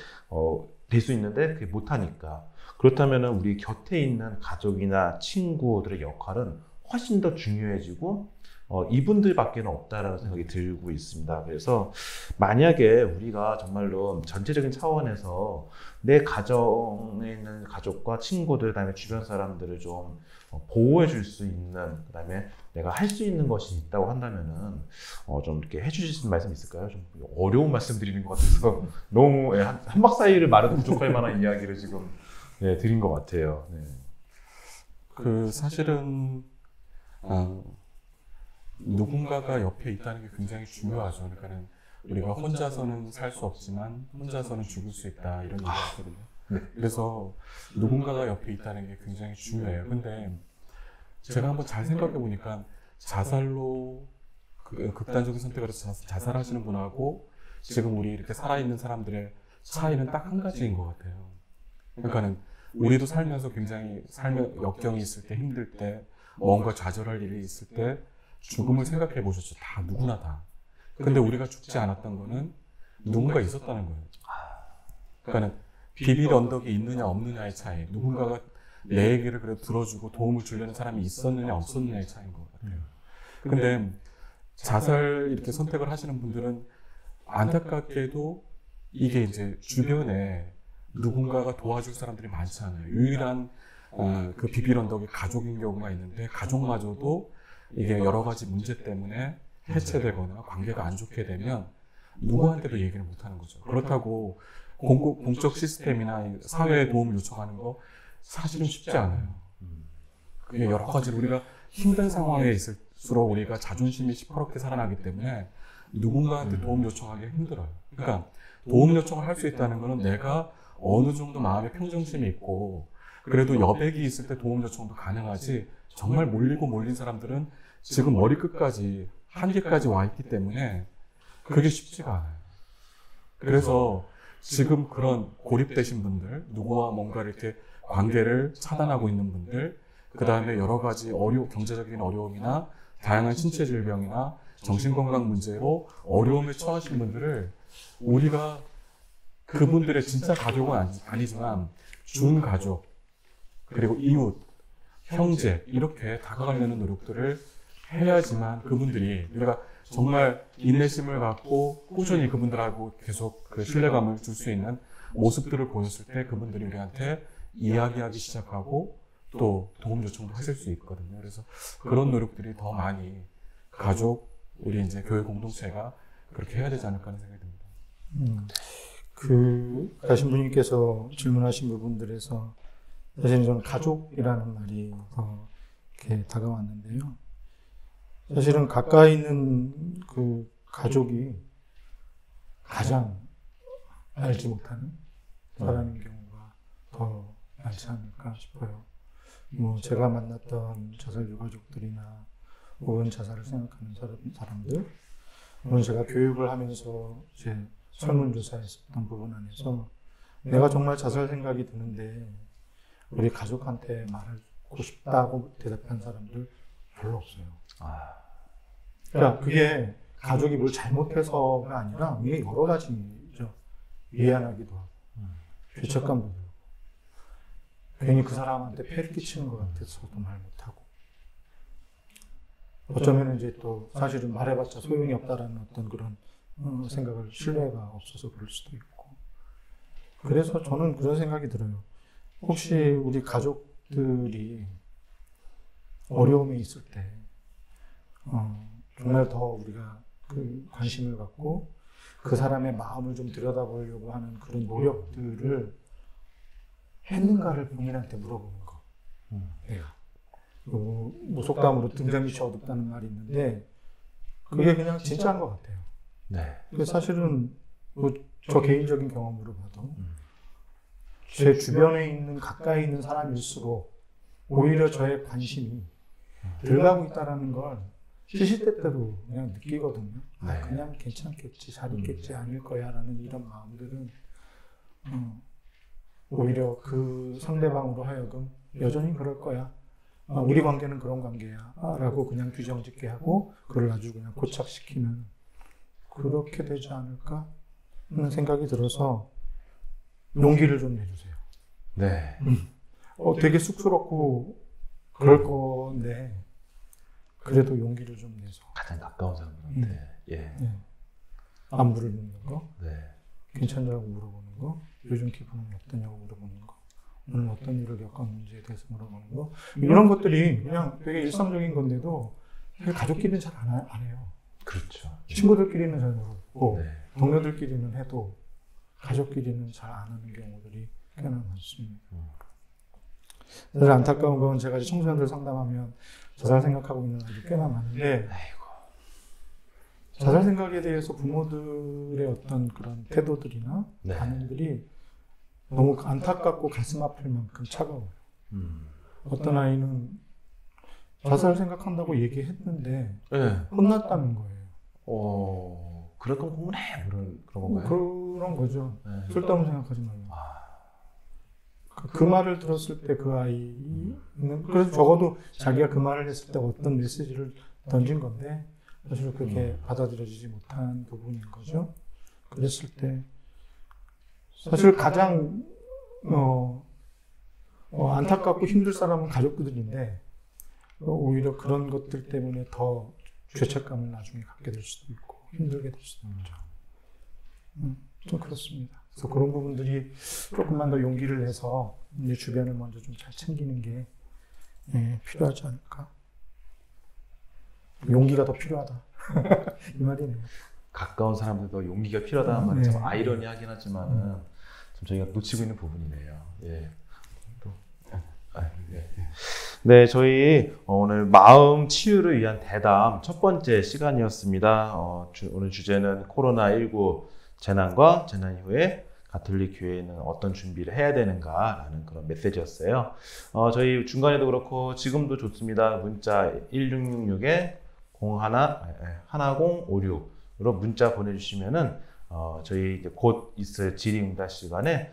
될 수 있는데 그게 못하니까. 그렇다면은 우리 곁에 있는 가족이나 친구들의 역할은 훨씬 더 중요해지고 이분들밖에 없다라는 생각이 들고 있습니다. 그래서 만약에 우리가 정말로 전체적인 차원에서 내 가정에 있는 가족과 친구들, 그다음에 주변 사람들을 좀 보호해 줄 수 있는, 그다음에 내가 할 수 있는 것이 있다고 한다면은 좀 이렇게 해주실 수 있는 말씀 있을까요? 좀 어려운 말씀 드리는 것 같아서 너무 한 박 사일을 말해도 부족할 만한 이야기를 지금 드린 것 같아요. 네. 그 사실은 누군가가 옆에 있다는 게 굉장히 중요하죠. 그러니까는 우리가 혼자서는 살 수 없지만 혼자서는 죽을 수 있다 이런 얘기가 있거든요. 네. 그래서 누군가가 옆에 있다는 게 굉장히 중요해요. 근데 제가 한번 잘 생각해 보니까 자살로 극단적인 선택을 해서 자살하시는 분하고 지금 우리 이렇게 살아있는 사람들의 차이는 딱 한 가지인 것 같아요. 그러니까는 우리도 살면서 굉장히 삶의 역경이 있을 때, 힘들 때, 뭔가 좌절할 일이 있을 때 죽음을 생각해 보셨죠. 다 누구나 다. 근데 우리가 죽지 않았던 거는 누군가 있었다는 거예요. 그러니까는 비빌 언덕이 있느냐 없느냐의 차이. 누군가가 내 얘기를 그래도 들어주고 도움을 주려는 사람이 있었느냐 없었느냐의 차이인 것 같아요. 근데 자살 이렇게 선택을 하시는 분들은 안타깝게도 이게 이제 주변에 누군가가 도와줄 사람들이 많지 않아요. 유일한 그 비빌 언덕이 가족인 경우가 있는데 가족마저도 이게 여러 가지 문제 때문에 해체되거나 관계가 안 좋게 되면 누구한테도 얘기를 못 하는 거죠. 그렇다고 공적 시스템이나 사회에 도움을 요청하는 거 사실은 쉽지 않아요. 그게 여러 가지로 우리가 힘든 상황에 있을수록 우리가 자존심이 시퍼렇게 살아나기 때문에 누군가한테 도움 요청하기 힘들어요. 그러니까 도움 요청을 할 수 있다는 거는 내가 어느 정도 마음의 평정심이 있고 그래도 여백이 있을 때 도움 요청도 가능하지 정말 몰린 사람들은 지금 머리끝까지 한계까지 와 있기 때문에 그게 쉽지가 않아요. 그래서 지금 그런 고립되신 분들, 누구와 뭔가 이렇게 관계를 차단하고 있는 분들, 그 다음에 여러 가지 경제적인 어려움이나 다양한 신체 질병이나 정신건강 문제로 어려움에 처하신 분들을 우리가 그분들의 진짜 가족은 아니지만 준 가족, 그리고 이웃, 형제 이렇게 다가가려는 노력들을 해야지만 그분들이 우리가 정말 인내심을 갖고 꾸준히 그분들하고 계속 그 신뢰감을 줄 수 있는 모습들을 보였을 때 그분들이 우리한테 이야기하기 시작하고 또 도움 요청도 하실 수 있거든요. 그래서 그런 노력들이 더 많이 가족, 우리 이제 교회 공동체가 그렇게 해야 되지 않을까 하는 생각이 듭니다. 가신부님께서 질문하신 부분들에서 사실 저는 가족이라는 말이 더 이렇게 다가왔는데요. 사실은 가까이 있는 그 가족이 가장 알지 못하는 사람인 경우가 더 많지 않을까 싶어요. 뭐 제가 만났던 자살 유가족들이나 혹은 자살을 생각하는 사람들, 오늘 제가 교육을 하면서 이제 설문조사했었던 부분 안에서 내가 정말 자살 생각이 드는데 우리 가족한테 말하고 싶다고 대답한 사람들 별로 없어요. 그러니까 그게 가족이 뭘 잘못해서가 아니라 이게 여러 가지죠. 미안하기도 하고 죄책감도 들고 괜히 그 사람한테 폐를 끼치는 것 같아서도 말 못하고 어쩌면 이제 또 사실은 말해봤자 소용이 없다라는 어떤 그런 생각을 신뢰가 없어서 그럴 수도 있고 그래서 저는 그런 생각이 들어요. 혹시 우리 가족들이 어려움에 있을 때 정말 더 우리가 그 관심을 갖고 그 사람의 마음을 좀 들여다보려고 하는 그런 노력들을 했는가를 본인한테 물어보는 거. 네. 뭐 속담으로 등잔빛이 어둡다는 말이 있는데 그게 그냥 진짜인 것 같아요. 네. 사실은 뭐 저 개인적인 경험으로 봐도 제 주변에 있는 가까이 있는 사람일수록 오히려 저의 관심이 덜 가고 있다는 걸 시시때때로 그냥 느끼거든요. 네. 그냥 괜찮겠지, 잘 있겠지, 아닐 거야 라는 이런 마음들은 오히려 그 상대방으로 하여금 여전히 그럴 거야. 우리 관계는 그런 관계야. 라고 그냥 규정 짓게 하고 그걸 아주 그냥 고착시키는 그렇게 되지 않을까 하는 생각이 들어서 용기를 좀 내주세요. 네. 되게 쑥스럽고 그럴 건데 그래도 용기를 좀 내서 가장 가까운 사람들한테. 예. 안부를 묻는 거, 네. 괜찮냐고 물어보는 거, 요즘 기분은 어떠냐고 물어보는 거, 오늘 어떤 일을 겪었는지에 대해서 물어보는 거, 이런 것들이 그냥 되게 일상적인 건데도 사실 가족끼리는 잘 안 해요. 그렇죠. 친구들끼리는 잘 모르고 네. 동료들끼리는 해도 가족끼리는 잘 안 하는 경우들이 꽤나 많습니다. 사실 안타까운 건 제가 청소년들 상담하면 자살 생각하고 있는 아이들이 꽤나 많은데 자살 생각에 대해서 부모들의 어떤 그런 태도들이나 네. 반응들이 너무 안타깝고 가슴 아플 만큼 차가워요. 어떤 아이는 자살 생각한다고 얘기했는데 네. 혼났다는 거예요. 그럴 거면 공부해. 그런 건가요? 그런 거죠. 네. 쓸데없는 생각하지 말고. 그 말을 들었을 때 그 아이는 그래서 적어도 자기가 그 말을 했을 때 어떤 메시지를 던진 건데 사실 그렇게 받아들여지지 못한 부분인 거죠. 그랬을 때 사실 가장 안타깝고 힘들 사람은 가족들인데 오히려 그런 것들 때문에 더 죄책감을 나중에 갖게 될 수도 있고 힘들게 될 수도 있죠. 좀 그렇습니다. 그래서 그런 부분들이 조금만 더 용기를 내서 내 주변을 먼저 좀 잘 챙기는 게 필요하지 않을까. 용기가 더 필요하다. 이 말이네요. 가까운 사람들도 용기가 필요하다는 말이 참 네. 아이러니하긴 하지만은 좀 저희가 놓치고 있는 부분이네요. 예. 네. 네, 저희 오늘 마음 치유를 위한 대담 첫 번째 시간이었습니다. 오늘 주제는 코로나19 재난과 재난 이후에 가톨릭 교회는 어떤 준비를 해야 되는가라는 그런 메시지였어요. 저희 중간에도 그렇고 지금도 좋습니다. 문자 1661-1056으로 문자 보내주시면은 저희 이제 곧 있을 질의응답 시간에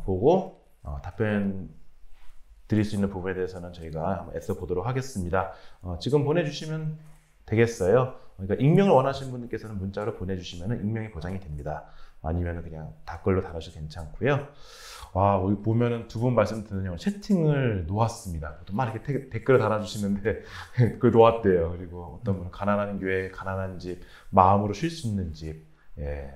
보고 답변 드릴 수 있는 부분에 대해서는 저희가 한번 애써 보도록 하겠습니다. 지금 보내주시면 되겠어요. 그러니까 익명을 원하시는 분들께서는 문자로 보내주시면 익명이 보장이 됩니다. 아니면 그냥 댓글로 달아주셔도 괜찮고요. 와, 여기 보면은 두 분 말씀 듣는 채팅을 놓았습니다. 또 막 이렇게 댓글을 달아주시는데 그걸 놓았대요. 그리고 어떤 분은 가난한 교회, 가난한 집, 마음으로 쉴 수 있는 집. 예,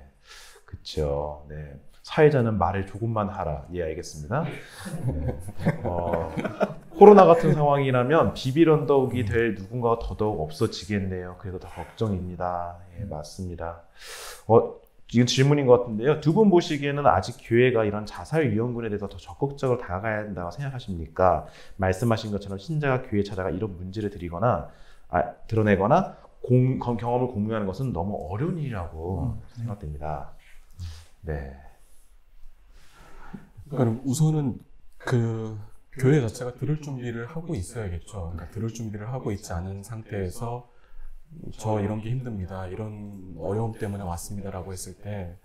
그쵸. 네. 사회자는 말을 조금만 하라. 예, 알겠습니다. 코로나 같은 상황이라면 비빌 언덕이 될 누군가가 더더욱 없어지겠네요. 그래서 더 걱정입니다. 예, 맞습니다. 지금 질문인 것 같은데요. 두 분 보시기에는 아직 교회가 이런 자살 위험군에 대해서 더 적극적으로 다가가야 된다고 생각하십니까? 말씀하신 것처럼 신자가 교회에 찾아가 이런 문제를 드러내거나 경험을 공유하는 것은 너무 어려운 일이라고 생각됩니다. 네. 그러니까 우선은 그 교회 자체가 들을 준비를 하고 있어야겠죠. 그러니까 들을 준비를 하고 있지 않은 상태에서 저 이런 게 힘듭니다. 이런 어려움 때문에 왔습니다라고 했을 때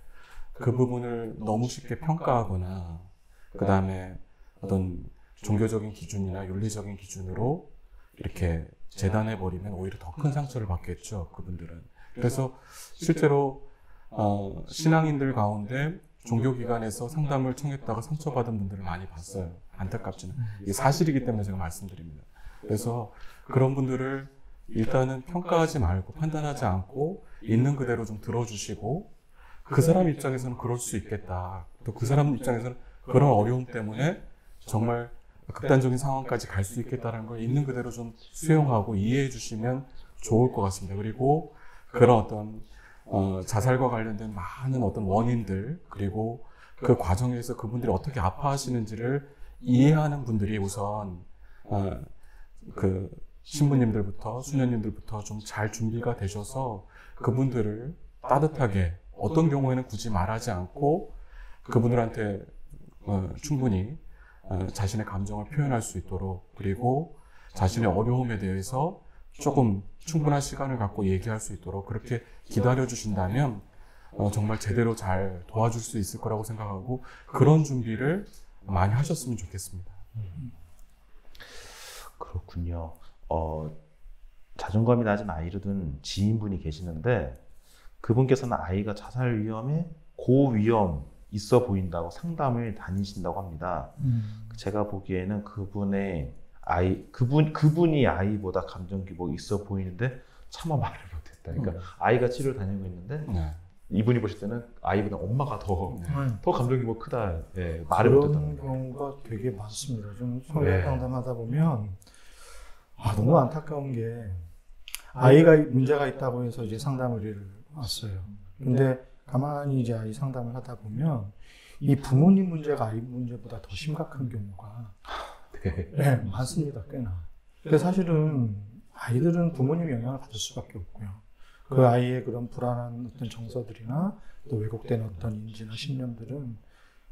그 부분을 너무 쉽게 평가하거나 그 다음에 어떤 종교적인 기준이나 윤리적인 기준으로 이렇게 재단해버리면 오히려 더 큰 상처를 받겠죠. 그분들은. 그래서 실제로 신앙인들 가운데 종교기관에서 상담을 청했다가 상처받은 분들을 많이 봤어요. 안타깝지는. 이게 사실이기 때문에 제가 말씀드립니다. 그래서 그런 분들을 일단은 평가하지 말고 판단하지 않고 있는 그대로 좀 들어주시고 그 사람 입장에서는 그럴 수 있겠다. 또 그 사람 입장에서는 그런 어려움 때문에 정말 극단적인 상황까지 갈 수 있겠다는 걸 있는 그대로 좀 수용하고 이해해 주시면 좋을 것 같습니다. 그리고 그런 어떤 자살과 관련된 많은 어떤 원인들, 그리고 그 과정에서 그분들이 어떻게 아파하시는지를 이해하는 분들이 우선 그 신부님들부터 수녀님들부터 좀 잘 준비가 되셔서 그분들을 따뜻하게, 어떤 경우에는 굳이 말하지 않고 그분들한테 충분히 자신의 감정을 표현할 수 있도록, 그리고 자신의 어려움에 대해서 조금 충분한 시간을 갖고 얘기할 수 있도록 그렇게 기다려 주신다면 정말 제대로 잘 도와줄 수 있을 거라고 생각하고, 그런 준비를 많이 하셨으면 좋겠습니다. 그렇군요. 자존감이 낮은 아이를 둔 지인분이 계시는데 그분께서는 아이가 자살 위험에 고위험 있어 보인다고 상담을 다니신다고 합니다. 제가 보기에는 그분이 아이보다 감정 기복이 있어 보이는데 차마 말을 못했다. 그러니까 아이가 치료를 다니고 있는데 네. 이분이 보실 때는 아이보다 엄마가 더 감정 기복 크다. 예, 말을 그런 못했다는 경우가 되게 많습니다. 좀 네. 성격 상담하다 보면 너무 안타까운 게 아이가 문제가 있다고 해서 이제 상담 의뢰를 왔어요. 근데 가만히 이제 아이 상담을 하다 보면 이 부모님 문제가 아이 문제보다 더 심각한 경우가 네, 많습니다. 꽤나. 그래서 사실은 아이들은 부모님 영향을 받을 수밖에 없고요. 그 아이의 그런 불안한 어떤 정서들이나 또 왜곡된 어떤 인지나 신념들은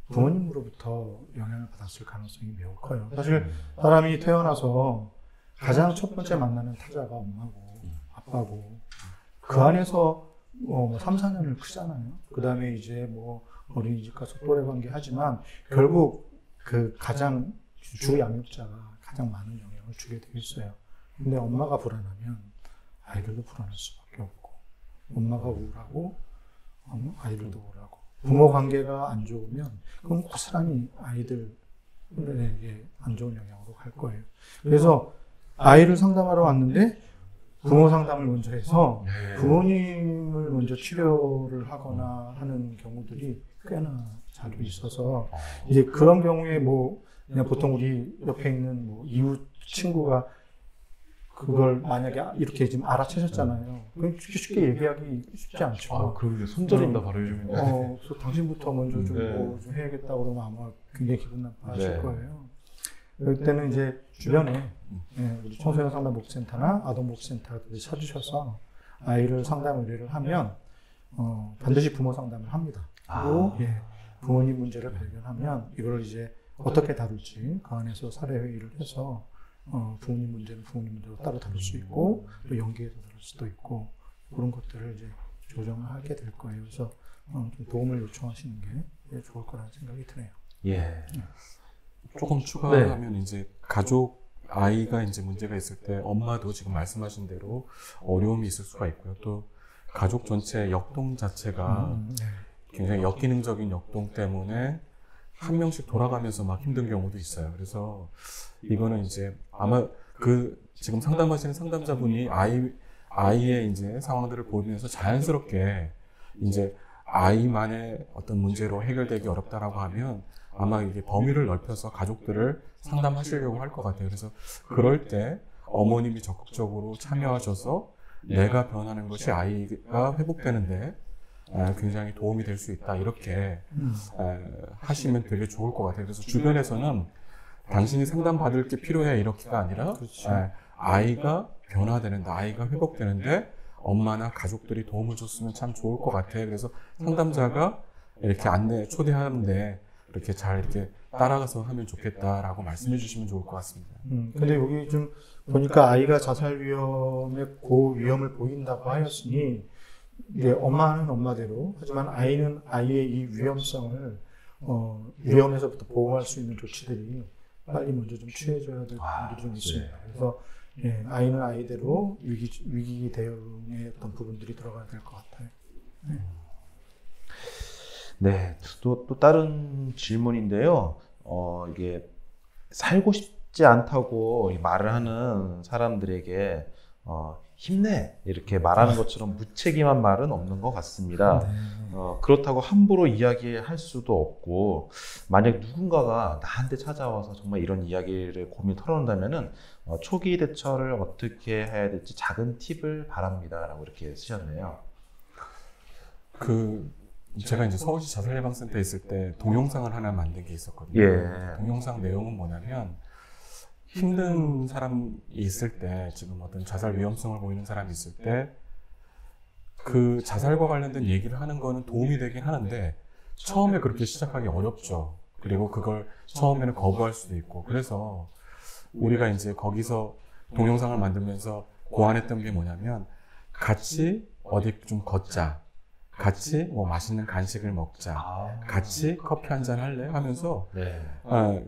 부모님으로부터 영향을 받았을 가능성이 매우 커요. 사실 사람이 태어나서 가장 첫 번째 만나는 타자가 엄마고 아빠고, 그 안에서 3, 4년을 크잖아요. 그 다음에 이제 뭐 어린이집 가서 또래 관계 하지만 결국 그 가장 주 양육자가 가장 많은 영향을 주게 되어 있어요. 근데 엄마가 불안하면 아이들도 불안할 수밖에 없고, 엄마가 우울하고 아이들도 우울하고, 부모 관계가 안 좋으면 그럼 고스란히 아이들에게 안 좋은 영향으로 갈 거예요. 그래서 아이를 상담하러 왔는데 부모 상담을 먼저 해서 부모님을 먼저 치료를 하거나 하는 경우들이 꽤나 자주 있어서, 이제 그런 경우에 그냥 보통 우리 옆에 있는 이웃 친구가 그걸 만약에 이렇게 지금 알아채셨잖아요. 그럼 쉽게 얘기하기 쉽지 않죠. 그럼 손절인다 바로 요즘에. 그래서 당신부터 먼저 좀 해야겠다 그러면 아마 굉장히 기분 나빠하실 거예요. 그럴 때는 이제 주변에 우리 청소년 상담 목센터나 아동 목센터들이 찾으셔서 아이를 상담 의뢰를 하면 반드시 부모 상담을 합니다. 그리고 부모님 문제를 발견하면 이걸 이제 어떻게 다룰지 그 안에서 사례 회의를 해서 부모님 문제는 부모님 문제로 따로 다룰 수 있고, 또 연계해서 다룰 수도 있고, 그런 것들을 이제 조정을 하게 될 거예요. 그래서 좀 도움을 요청하시는 게 좋을 거라는 생각이 드네요. 예. 조금 추가하면 이제 아이가 이제 문제가 있을 때 엄마도 지금 말씀하신 대로 어려움이 있을 수가 있고요. 또 가족 전체의 역동 자체가 굉장히 역기능적인 역동 때문에 한 명씩 돌아가면서 막 힘든 경우도 있어요. 그래서 이거는 이제 아마 지금 상담하시는 상담자분이 아이의 이제 상황들을 보면서 자연스럽게 이제 아이만의 어떤 문제로 해결되기 어렵다라고 하면 아마 이게 범위를 넓혀서 가족들을 상담하시려고 할 것 같아요. 그래서 그럴 때 어머님이 적극적으로 참여하셔서 내가 변하는 것이 아이가 회복되는데 굉장히 도움이 될 수 있다, 이렇게 하시면 되게 좋을 것 같아요. 그래서 주변에서는 당신이 상담받을 게 필요해 이렇게가 아니라 아이가 변화되는데, 아이가 회복되는데 엄마나 가족들이 도움을 줬으면 참 좋을 것 같아요. 그래서 상담자가 이렇게 초대하는데 이렇게 잘 이렇게 따라가서 하면 좋겠다라고 말씀해 주시면 좋을 것 같습니다. 근데 여기 좀 보니까 아이가 자살 위험에 고위험을 보인다고 하였으니, 이제 엄마는 엄마대로, 하지만 아이는 아이의 이 위험성을 위험에서부터 보호할 수 있는 조치들이 빨리 먼저 좀 취해져야 될 부분들이 좀 있습니다. 그래서 아이는 아이대로 위기 대응의 어떤 부분들이 들어가야 될 것 같아요. 네, 또 다른 질문인데요. 이게 살고 싶지 않다고 말을 하는 사람들에게 힘내 이렇게 말하는 것처럼 무책임한 말은 없는 것 같습니다. 네. 그렇다고 함부로 이야기할 수도 없고 만약 누군가가 나한테 찾아와서 정말 이런 이야기를 고민 털어놓는다면은 초기 대처를 어떻게 해야 될지 작은 팁을 바랍니다라고 이렇게 쓰셨네요. 제가 이제 서울시 자살예방센터에 있을 때 동영상을 하나 만든 게 있었거든요. 예. 동영상 내용은 뭐냐면 힘든 사람이 있을 때, 지금 어떤 자살 위험성을 보이는 사람이 있을 때 그 자살과 관련된 얘기를 하는 거는 도움이 되긴 하는데 처음에 그렇게 시작하기 어렵죠. 그리고 그걸 처음에는 거부할 수도 있고, 그래서 우리가 이제 거기서 동영상을 만들면서 고안했던 게 뭐냐면 같이 어디 좀 걷자, 같이 뭐 맛있는 간식을 먹자, 같이 커피 한잔 할래? 하면서 네.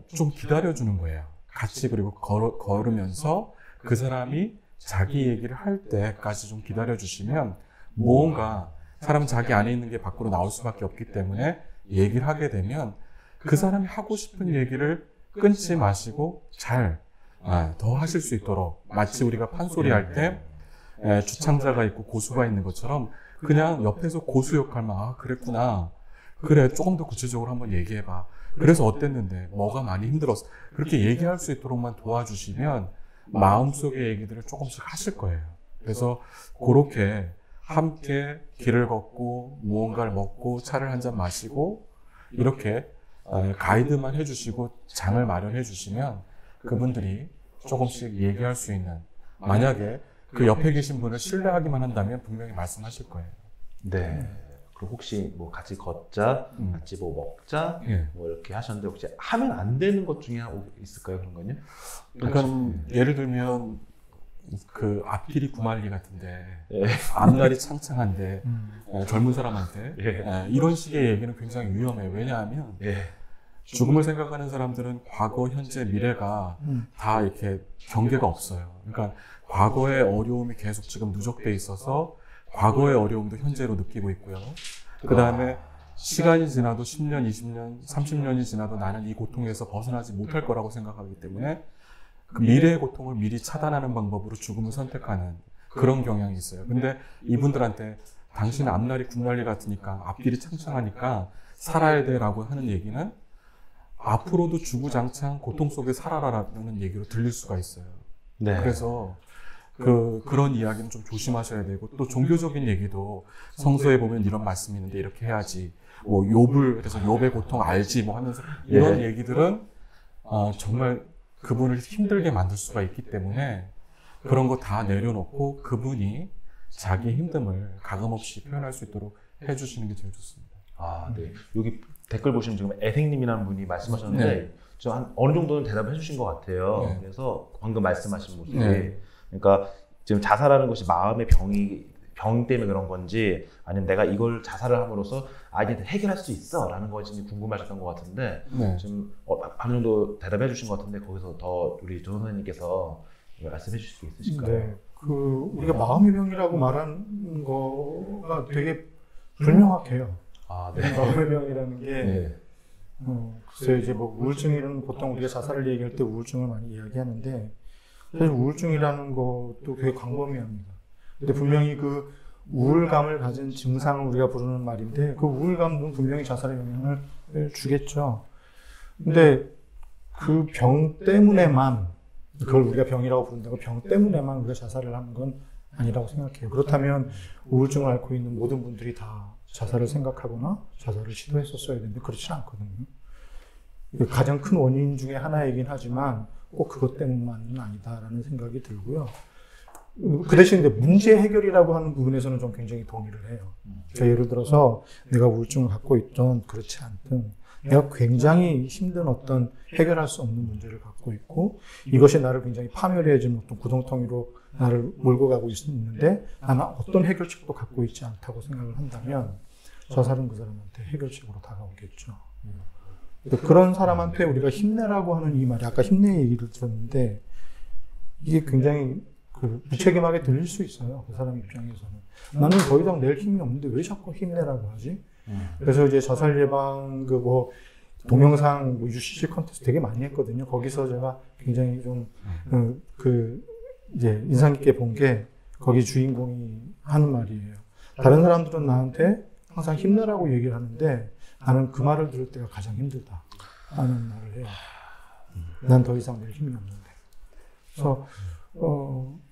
좀 기다려주는 거예요. 같이. 그리고 걸으면서 그 사람이 자기 얘기를 할 때까지 좀 기다려주시면 무언가 사람 자기 안에 있는 게 밖으로 나올 수밖에 없기 때문에 얘기를 하게 되면 그 사람이 하고 싶은 얘기를 끊지 마시고 잘 더 하실 수 있도록, 마치 우리가 판소리 할 때 주창자가 있고 고수가 있는 것처럼 그냥 옆에서 고수 역할만, 그랬구나, 그래, 조금 더 구체적으로 한번 얘기해봐, 그래서 어땠는데, 뭐가 많이 힘들었어, 그렇게 얘기할 수 있도록만 도와주시면 마음속의 얘기들을 조금씩 하실 거예요. 그래서 그렇게 함께 길을 걷고 무언가를 먹고 차를 한 잔 마시고 이렇게 가이드만 해주시고 장을 마련해 주시면 그분들이 조금씩 얘기할 수 있는, 만약에 그 옆에 계신 분을 신뢰하기만 한다면 분명히 말씀하실 거예요. 네. 그리고 혹시 뭐 같이 걷자, 같이 뭐 먹자, 예. 뭐 이렇게 하셨는데 혹시 하면 안 되는 것 중에 있을까요, 그런 건요? 그러니까 예를 들면 그 앞길이 구말리 같은데, 예. 앞날이 창창한데 젊은 사람한테 예. 이런 식의 얘기는 굉장히 위험해요. 왜냐하면 예. 죽음을 생각하는 사람들은 과거, 현재, 미래가 다 이렇게 경계가 없어요. 그러니까 과거의 어려움이 계속 지금 누적돼 있어서 과거의 어려움도 현재로 느끼고 있고요. 그 다음에 시간이 지나도 10년, 20년, 30년이 지나도 나는 이 고통에서 벗어나지 못할 거라고 생각하기 때문에 그 미래의 고통을 미리 차단하는 방법으로 죽음을 선택하는 그런 경향이 있어요. 근데 이분들한테 당신의 앞날이 굿날리 같으니까, 앞길이 창창하니까 살아야 돼라고 하는 얘기는 앞으로도 주구장창 고통 속에 살아라라는 얘기로 들릴 수가 있어요. 네. 그래서 그런 이야기는 좀 조심하셔야 되고, 또 종교적인 얘기도 성서에 보면 이런 말씀이 있는데 이렇게 해야지, 뭐 욥을, 그래서 욥의 고통 알지 뭐 하면서 이런 얘기들은 정말 그분을 힘들게 만들 수가 있기 때문에 그런 거 다 내려놓고 그분이 자기 힘듦을 가감없이 표현할 수 있도록 해주시는 게 제일 좋습니다. 네. 여기 댓글 보시면 지금 애생님이라는 분이 말씀하셨는데 네. 저 한 어느 정도는 대답을 해주신 것 같아요. 네. 그래서 방금 말씀하신 모습이 네. 그러니까 지금 자살하는 것이 마음의 병 때문에 그런 건지, 아니면 내가 이걸 자살을 함으로써 이제 해결할 수 있어라는 것인지 궁금하셨던 것 같은데 네. 지금 어느 정도 대답해 주신 것 같은데 거기서 더 우리 조 선생님께서 말씀해 주실 수 있으실까요? 네. 우리가 마음의 병이라고 말하는 거가 되게 불명확해요. 네. 마음의 병이라는 게, 네. 글쎄요, 이제 뭐 우울증이라는, 보통 우리가 자살을 얘기할 때 우울증을 많이 이야기하는데, 사실 우울증이라는 것도 되게 광범위합니다. 근데 분명히 그 우울감을 가진 증상을 우리가 부르는 말인데, 그 우울감은 분명히 자살에 영향을 주겠죠. 근데 그 병 때문에만, 그걸 우리가 병이라고 부른다고 병 때문에만 우리가 자살을 하는 건 아니라고 생각해요. 그렇다면 우울증을 앓고 있는 모든 분들이 다 자살을 생각하거나 자살을 시도했었어야 되는데 그렇지 않거든요. 가장 큰 원인 중에 하나이긴 하지만 꼭 그것 때문만은 아니다라는 생각이 들고요. 그 대신 문제 해결이라고 하는 부분에서는 좀 굉장히 동의를 해요. 그러니까 예를 들어서 내가 우울증을 갖고 있던 그렇지 않든 내가 굉장히 힘든 어떤 해결할 수 없는 문제를 갖고 있고 이것이 나를 굉장히 파멸해지는 어떤 구덩텅이로 나를 몰고 가고 있는데 나는 어떤 해결책도 갖고 있지 않다고 생각을 한다면 자살은 그 사람한테 해결책으로 다가오겠죠. 그런 사람한테 우리가 힘내라고 하는 이 말이, 아까 힘내 얘기를 들었는데 이게 굉장히 무책임하게 들릴 수 있어요. 그 사람 입장에서는. 나는 더 이상 낼 힘이 없는데 왜 자꾸 힘내라고 하지? 그래서 이제 자살 예방 동영상 UCC 컨테스트 되게 많이 했거든요. 거기서 제가 굉장히 좀 이제 인상 깊게 본 게 거기 주인공이 하는 말이에요. 다른 사람들은 나한테 항상 힘내라고 얘기를 하는데 나는 그 말을 들을 때가 가장 힘들다 라는 말을 해요. 난 더 이상 낼 힘이 없는데. 그래서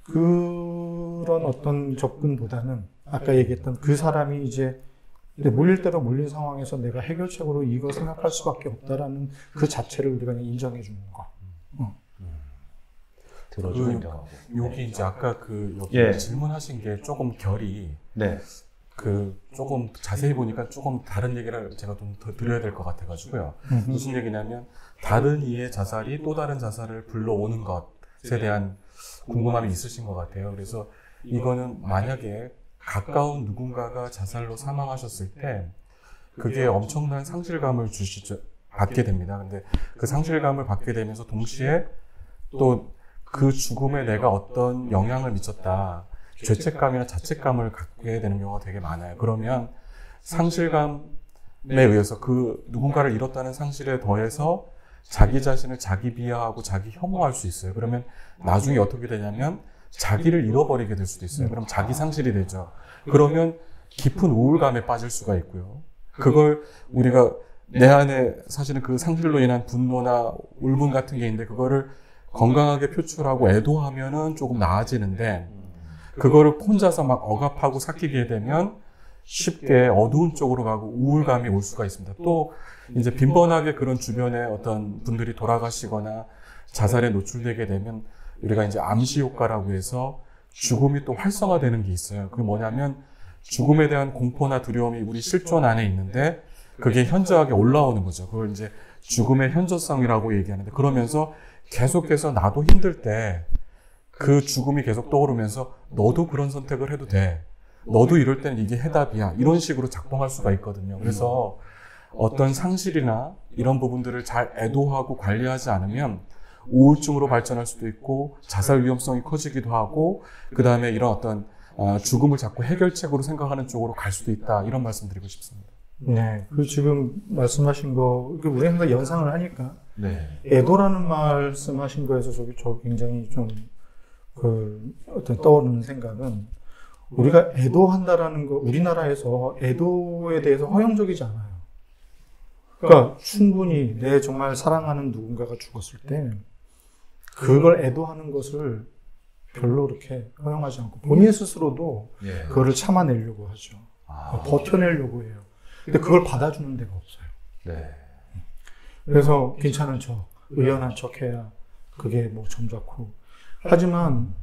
그런 어떤 접근보다는 아까 얘기했던 그 사람이 이제 몰릴 대로 몰린 상황에서 내가 해결책으로 이거 생각할 수밖에 없다라는 그 자체를 우리가 그냥 인정해 주는 거. 들어주고 인정하고. 여기 이제 아까 그 여기 예. 질문하신 게 조금 결이 네. 그 조금 자세히 보니까 조금 다른 얘기를 제가 좀 더 드려야 될 것 같아가지고요. 무슨 얘기냐면 다른 이의 자살이 또 다른 자살을 불러오는 것에 대한 궁금함이 있으신 것 같아요. 그래서 이거는 만약에 가까운 누군가가 자살로 사망하셨을 때 그게 엄청난 상실감을 받게 됩니다. 근데 그 상실감을 받게 되면서 동시에 또 그 죽음에 내가 어떤 영향을 미쳤다, 죄책감이나 자책감을 갖게 되는 경우가 되게 많아요. 그러면 상실감에 의해서 그 누군가를 잃었다는 상실에 더해서 자기 자신을 자기 비하하고 자기 혐오할 수 있어요. 그러면 나중에 어떻게 되냐면 자기를 잃어버리게 될 수도 있어요. 그럼 자기 상실이 되죠. 그러면 깊은 우울감에 빠질 수가 있고요. 그걸 우리가 내 안에 사실은 그 상실로 인한 분노나 울분 같은 게 있는데 그거를 건강하게 표출하고 애도하면은 조금 나아지는데 그거를 혼자서 막 억압하고 삭히게 되면 쉽게 어두운 쪽으로 가고 우울감이 올 수가 있습니다. 또 이제 빈번하게 그런 주변에 어떤 분들이 돌아가시거나 자살에 노출되게 되면 우리가 이제 암시 효과라고 해서 죽음이 또 활성화되는 게 있어요. 그게 뭐냐면 죽음에 대한 공포나 두려움이 우리 실존 안에 있는데 그게 현저하게 올라오는 거죠. 그걸 이제 죽음의 현저성이라고 얘기하는데 그러면서 계속해서 나도 힘들 때 그 죽음이 계속 떠오르면서 너도 그런 선택을 해도 돼. 너도 이럴 때는 이게 해답이야. 이런 식으로 작동할 수가 있거든요. 그래서 어떤 상실이나 이런 부분들을 잘 애도하고 관리하지 않으면 우울증으로 발전할 수도 있고 자살 위험성이 커지기도 하고 그 다음에 이런 어떤 죽음을 자꾸 해결책으로 생각하는 쪽으로 갈 수도 있다. 이런 말씀 드리고 싶습니다. 네, 그 지금 말씀하신 거, 우리 항상 연상을 하니까 네. 애도라는 말씀하신 거에서 저 굉장히 좀 어떤 떠오르는 생각은 우리가 애도한다라는 거, 우리나라에서 애도에 대해서 허용적이지 않아요. 그러니까 충분히 내 정말 사랑하는 누군가가 죽었을 때 그걸 애도하는 것을 별로 그렇게 허용하지 않고 본인 스스로도 예. 그거를 참아내려고 하죠. 버텨내려고 해요. 근데 그걸 받아주는 데가 없어요. 네. 그래서 괜찮은 척, 의연한 척 해야 그게 뭐 점잖고. 하지만,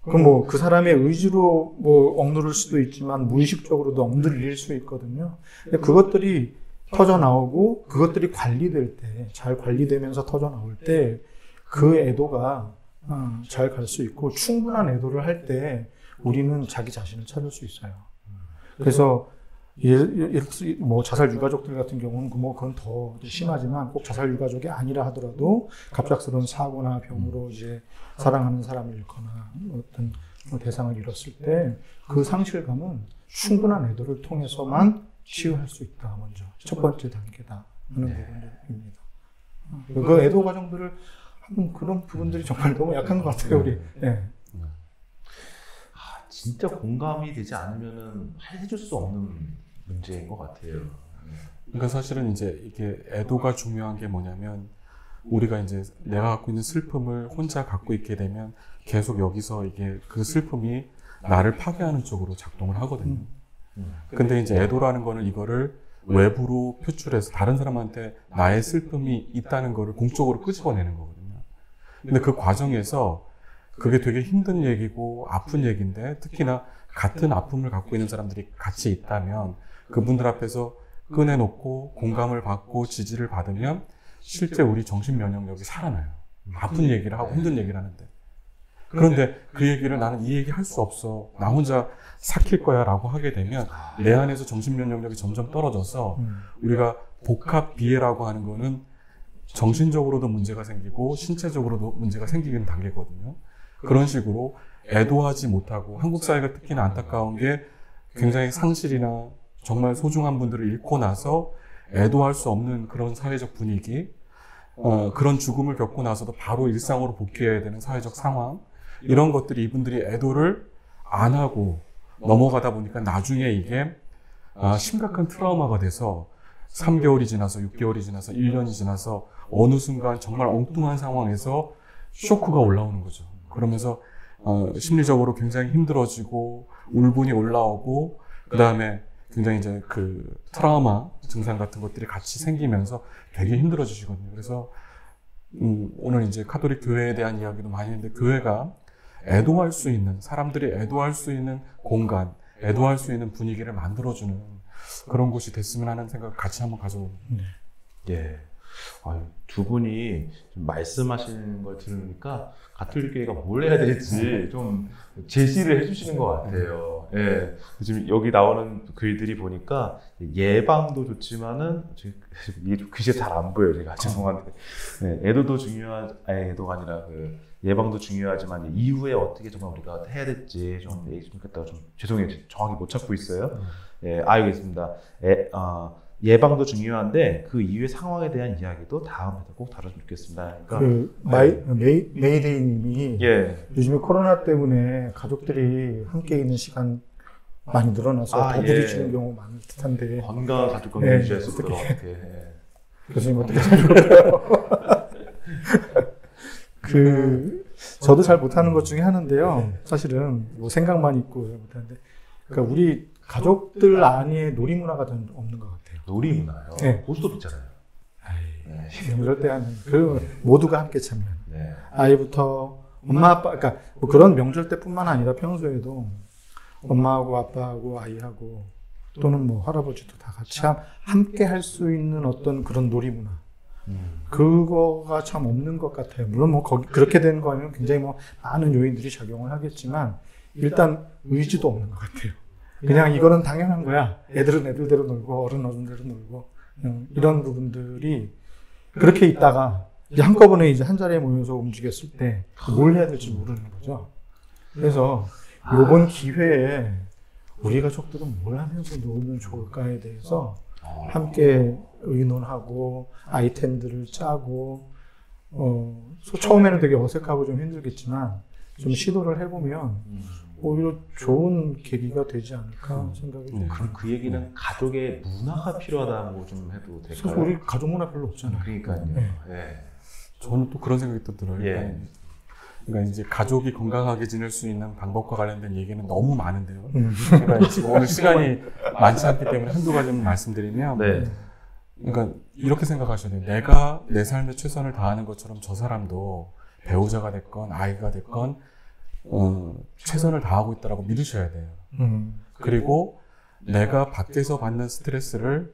그 사람의 의지로 억누를 수도 있지만, 무의식적으로도 억누릴 수 있거든요. 근데 그것들이 터져 나오고, 그것들이 관리될 때, 잘 관리되면서 터져 나올 때, 그 애도가 잘 갈 수 있고, 충분한 애도를 할 때, 우리는 자기 자신을 찾을 수 있어요. 그래서, 자살 유가족들 같은 경우는 그건 더 심하지만 꼭 자살 유가족이 아니라 하더라도 갑작스러운 사고나 병으로 이제 사랑하는 사람을 잃거나 어떤 대상을 잃었을 때 그 상실감은 충분한 애도를 통해서만 치유할 수 있다. 먼저 첫 번째 단계다 하는 부분입니다. 그 애도 과정들을 하면 그런 부분들이 정말 너무 약한 것 같아요, 우리. 네. 진짜 공감이 되지 않으면은 해줄 수 없는 문제인 것 같아요. 그러니까 사실은 이제 이게 애도가 중요한 게 뭐냐면 우리가 이제 내가 갖고 있는 슬픔을 혼자 갖고 있게 되면 계속 여기서 이게 그 슬픔이 나를 파괴하는 쪽으로 작동을 하거든요. 근데 이제 애도라는 거는 이거를 외부로 표출해서 다른 사람한테 나의 슬픔이 있다는 거를 공적으로 끄집어내는 거거든요. 근데 그 과정에서 그게 되게 힘든 얘기고 아픈 얘기인데 특히나 같은 아픔을 갖고 있는 사람들이 같이 있다면 그분들 앞에서 꺼내놓고 공감을 받고 지지를 받으면 실제 우리 정신 면역력이 살아나요. 아픈 얘기를 하고 힘든 얘기를 하는데. 그런데 그 얘기를 나는 이 얘기 할 수 없어. 나 혼자 삭힐 거야 라고 하게 되면 내 안에서 정신 면역력이 점점 떨어져서 우리가 복합 비애라고 하는 거는 정신적으로도 문제가 생기고 신체적으로도 문제가 생기는 단계거든요. 그런 식으로 애도하지 못하고 한국 사회가 특히나 안타까운 게 굉장히 상실이나 정말 소중한 분들을 잃고 나서 애도할 수 없는 그런 사회적 분위기, 그런 죽음을 겪고 나서도 바로 일상으로 복귀해야 되는 사회적 상황, 이런 것들이 이분들이 애도를 안 하고 넘어가다 보니까 나중에 이게 심각한 트라우마가 돼서 3개월이 지나서 6개월이 지나서 1년이 지나서 어느 순간 정말 엉뚱한 상황에서 쇼크가 올라오는 거죠. 그러면서 심리적으로 굉장히 힘들어지고 울분이 올라오고 그 다음에 굉장히 이제 그 트라우마 증상 같은 것들이 같이 생기면서 되게 힘들어지시거든요. 그래서 오늘 이제 카톨릭 교회에 대한 이야기도 많이 했는데 교회가 애도할 수 있는 사람들이 애도할 수 있는 공간, 애도할 수 있는 분위기를 만들어주는 그런 곳이 됐으면 하는 생각을 같이 한번 가져봅니다. 예. 두 분이 좀 말씀하시는 걸 들으니까 가톨릭교회가 뭘 해야 될지 좀 제시를 해주시는 것 같아요. 예. 지금 여기 나오는 글들이 보니까 예방도 좋지만은 이게 글씨가 잘 안 보여요. 제가 죄송한데 애도도 애도가 아니라 그 예방도 중요하지만 이후에 어떻게 정말 우리가 해야 될지 좀 얘기했으면 좋겠다고 좀 죄송해요. 정확히 못 찾고 있어요. 예, 알겠습니다. 예방도 중요한데 그 이후의 상황에 대한 이야기도 다음에 꼭 다뤘으면 좋겠습니다. 그러니까 메이데이님이 요즘에 코로나 때문에 가족들이 함께 있는 시간 많이 늘어나서 더 부딪히는 경우 많을 듯한데 건강한 가족 관계 유지할 수 있도록 교수님 어떻게 생각하세요? 저도 잘 못하는 것 중에 하나인데요. 사실은 뭐 생각만 있고 못하는데, 그러니까 우리 가족들 안에 놀이 문화가 좀 없는 것 같아요. 놀이 문화요? 네. 고스톱 있잖아요. 명절 때 하는 모두가 함께 참여하는. 아이부터 엄마 아빠, 그러니까 뭐 그런 명절 때뿐만 아니라 평소에도 엄마하고 아빠하고 아이하고 또는 뭐 할아버지도 다 같이 함께 할 수 있는 어떤 그런 놀이 문화. 그거가 참 없는 것 같아요. 물론 뭐 그렇게 된 거는 굉장히 뭐 많은 요인들이 작용을 하겠지만 일단 의지도 없는 것 같아요. 그냥 이거는 당연한 거야. 애들은 애들대로 놀고 어른대로 놀고 이런 부분들이 그렇게 있다가 이제 한꺼번에 이제 한 자리에 모여서 움직였을 때 뭘 해야 될지 모르는 거죠. 그래서 이번 기회에 우리 가족들은 뭘 하면서 놀면 좋을까에 대해서 함께 의논하고 아이템들을 짜고 처음에는 되게 어색하고 좀 힘들겠지만 좀 시도를 해보면 오히려 좋은 계기가 되지 않을까 생각이 듭니다. 그럼 그 얘기는 가족의 문화가 필요하다고 좀 해도 될까요? 사실 우리 가족 문화 별로 없잖아요. 그러니까요. 저는 또 그런 생각이 또 들어요. 그러니까 이제 가족이 건강하게 지낼 수 있는 방법과 관련된 얘기는 너무 많은데요. 그러니까 지금 오늘 시간이 많지 않기 때문에 한두 가지만 말씀드리면, 그러니까 이렇게 생각하셔야 돼요. 내가 내 삶에 최선을 다하는 것처럼 저 사람도 배우자가 됐건 아이가 됐건 최선을 다하고 있다라고 믿으셔야 돼요. 그리고 내가 밖에서 받는 스트레스를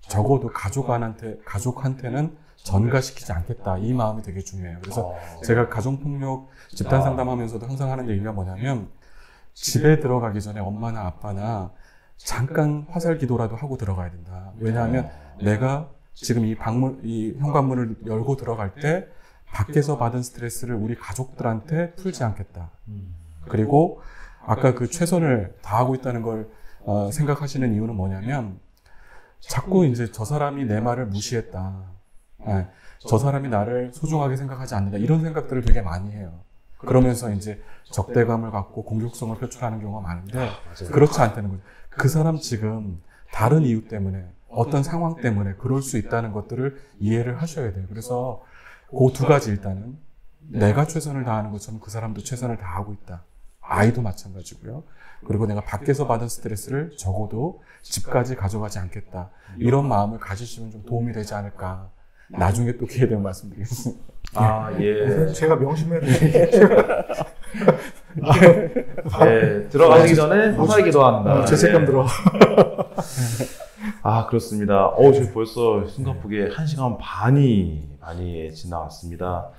적어도 가족한테는 전가시키지 않겠다. 이 마음이 되게 중요해요. 그래서 제가 가정폭력 집단 상담하면서도 항상 하는 얘기가 뭐냐면 집에 들어가기 전에 엄마나 아빠나 잠깐 화살 기도라도 하고 들어가야 된다. 왜냐하면 내가 지금 이 현관문을 열고 들어갈 때 밖에서 받은 스트레스를 우리 가족들한테 풀지 않겠다. 그리고 아까 그 최선을 다하고 있다는 걸 생각하시는 이유는 뭐냐면 자꾸 이제 저 사람이 내 말을 무시했다. 저 사람이 나를 소중하게 생각하지 않는다. 이런 생각들을 되게 많이 해요. 그러면서 이제 적대감을 갖고 공격성을 표출하는 경우가 많은데 그렇지 않다는 거죠. 그 사람 지금 다른 이유 때문에 어떤 상황 때문에 그럴 수 있다는 것들을 이해를 하셔야 돼요. 그래서 그 두 가지 일단은 내가 최선을 다하는 것처럼 그 사람도 최선을 다하고 있다. 아이도 마찬가지고요. 그리고 내가 밖에서 받은 스트레스를 적어도 집까지 가져가지 않겠다. 이런 마음을 가지시면 좀 도움이 되지 않을까. 나중에 또 기회 되면 말씀드리겠습니다. 제가 명심해야 돼. 들어가시기 전에 화살 기도한다. 죄책감 들어. 그렇습니다. 지금 벌써 심각하게 1시간 반이 많이 지나왔습니다.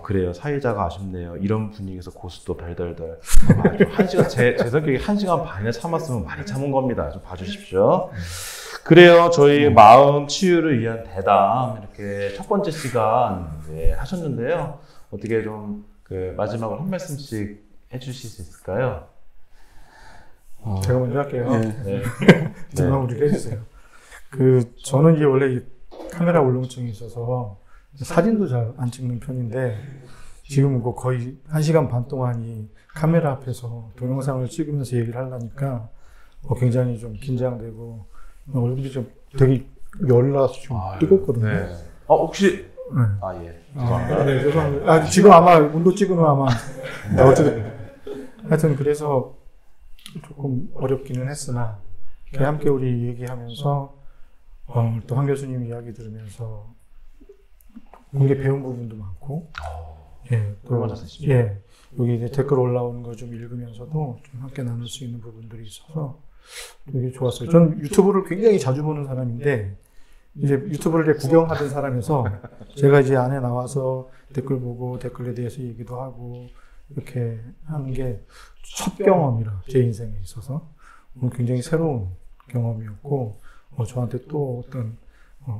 그래요. 사회자가 아쉽네요. 이런 분위기에서 고스톱 별달달. 1시간, 제 성격이 1시간 반이나 참았으면 많이 참은 겁니다. 좀 봐주십시오. 그래요. 저희 마음 치유를 위한 대담 이렇게 첫 번째 시간 하셨는데요. 어떻게 좀 마지막으로 한 말씀씩 해주실 수 있을까요? 제가 먼저 할게요. 마무리를 해주세요. 저는 이제 원래 카메라 울렁증이 있어서 사진도 잘 안 찍는 편인데 지금 뭐 거의 1시간 반 동안 이 카메라 앞에서 동영상을 찍으면서 얘기를 하려니까 굉장히 좀 긴장되고 얼굴이 좀 되게 열나서 좀 뜨겁거든요. 네. 혹시 네. 예. 네, 죄송합니다. 지금 아마 온도 찍으면 아마 어쨌든 하여튼 그래서 조금 어렵기는 했으나 함께 우리 얘기하면서 또 황 교수님 이야기 들으면서 공개 배운 부분도 많고 또 여기 이제 댓글 올라오는 거 좀 읽으면서도 좀 함께 나눌 수 있는 부분들이 있어서 되게 좋았어요. 저는 유튜브를 굉장히 자주 보는 사람인데 이제 유튜브를 이제 구경하던 사람에서 제가 이제 안에 나와서 댓글 보고 댓글에 대해서 얘기도 하고 이렇게 하는 게 첫 경험이라 제 인생에 있어서 굉장히 새로운 경험이었고 저한테 또 어떤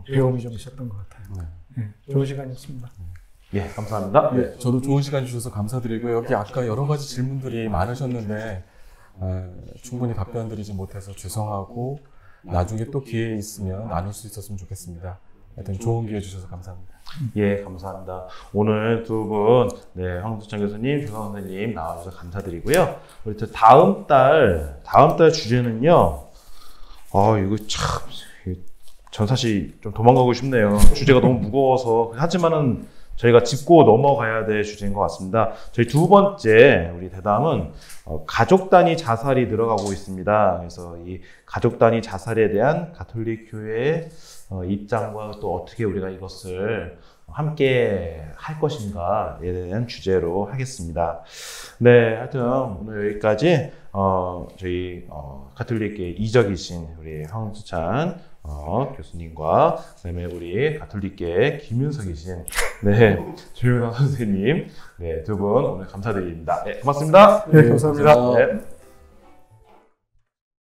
배움이 좀 있었던 것 같아요. 좋은 시간이었습니다. 예, 감사합니다. 네, 저도 좋은 시간 주셔서 감사드리고 여기 아까 여러 가지 질문들이 많으셨는데 충분히 답변 드리지 못해서 죄송하고 나중에 또 기회 있으면 나눌 수 있었으면 좋겠습니다. 하여튼 좋은 기회 주셔서 감사합니다. 예, 감사합니다. 오늘 두 분, 황수찬 교수님, 조성 선생님 나와주셔서 감사드리고요. 우리 또 다음 달 주제는요. 이거 참, 전 사실 좀 도망가고 싶네요. 주제가 너무 무거워서. 하지만은 저희가 짚고 넘어가야 될 주제인 것 같습니다. 저희 두 번째 우리 대담은 가족 단위 자살이 들어가고 있습니다. 그래서 이 가족 단위 자살에 대한 가톨릭 교회의 입장과 또 어떻게 우리가 이것을 함께 할 것인가에 대한 주제로 하겠습니다. 네, 하여튼 오늘 여기까지 저희 가톨릭계 이적이신 우리 황수찬 교수님과 그다음에 우리 가톨릭계 김윤석이신 조윤아 선생님 두 분 오늘 감사드립니다. 고맙습니다. 감사합니다.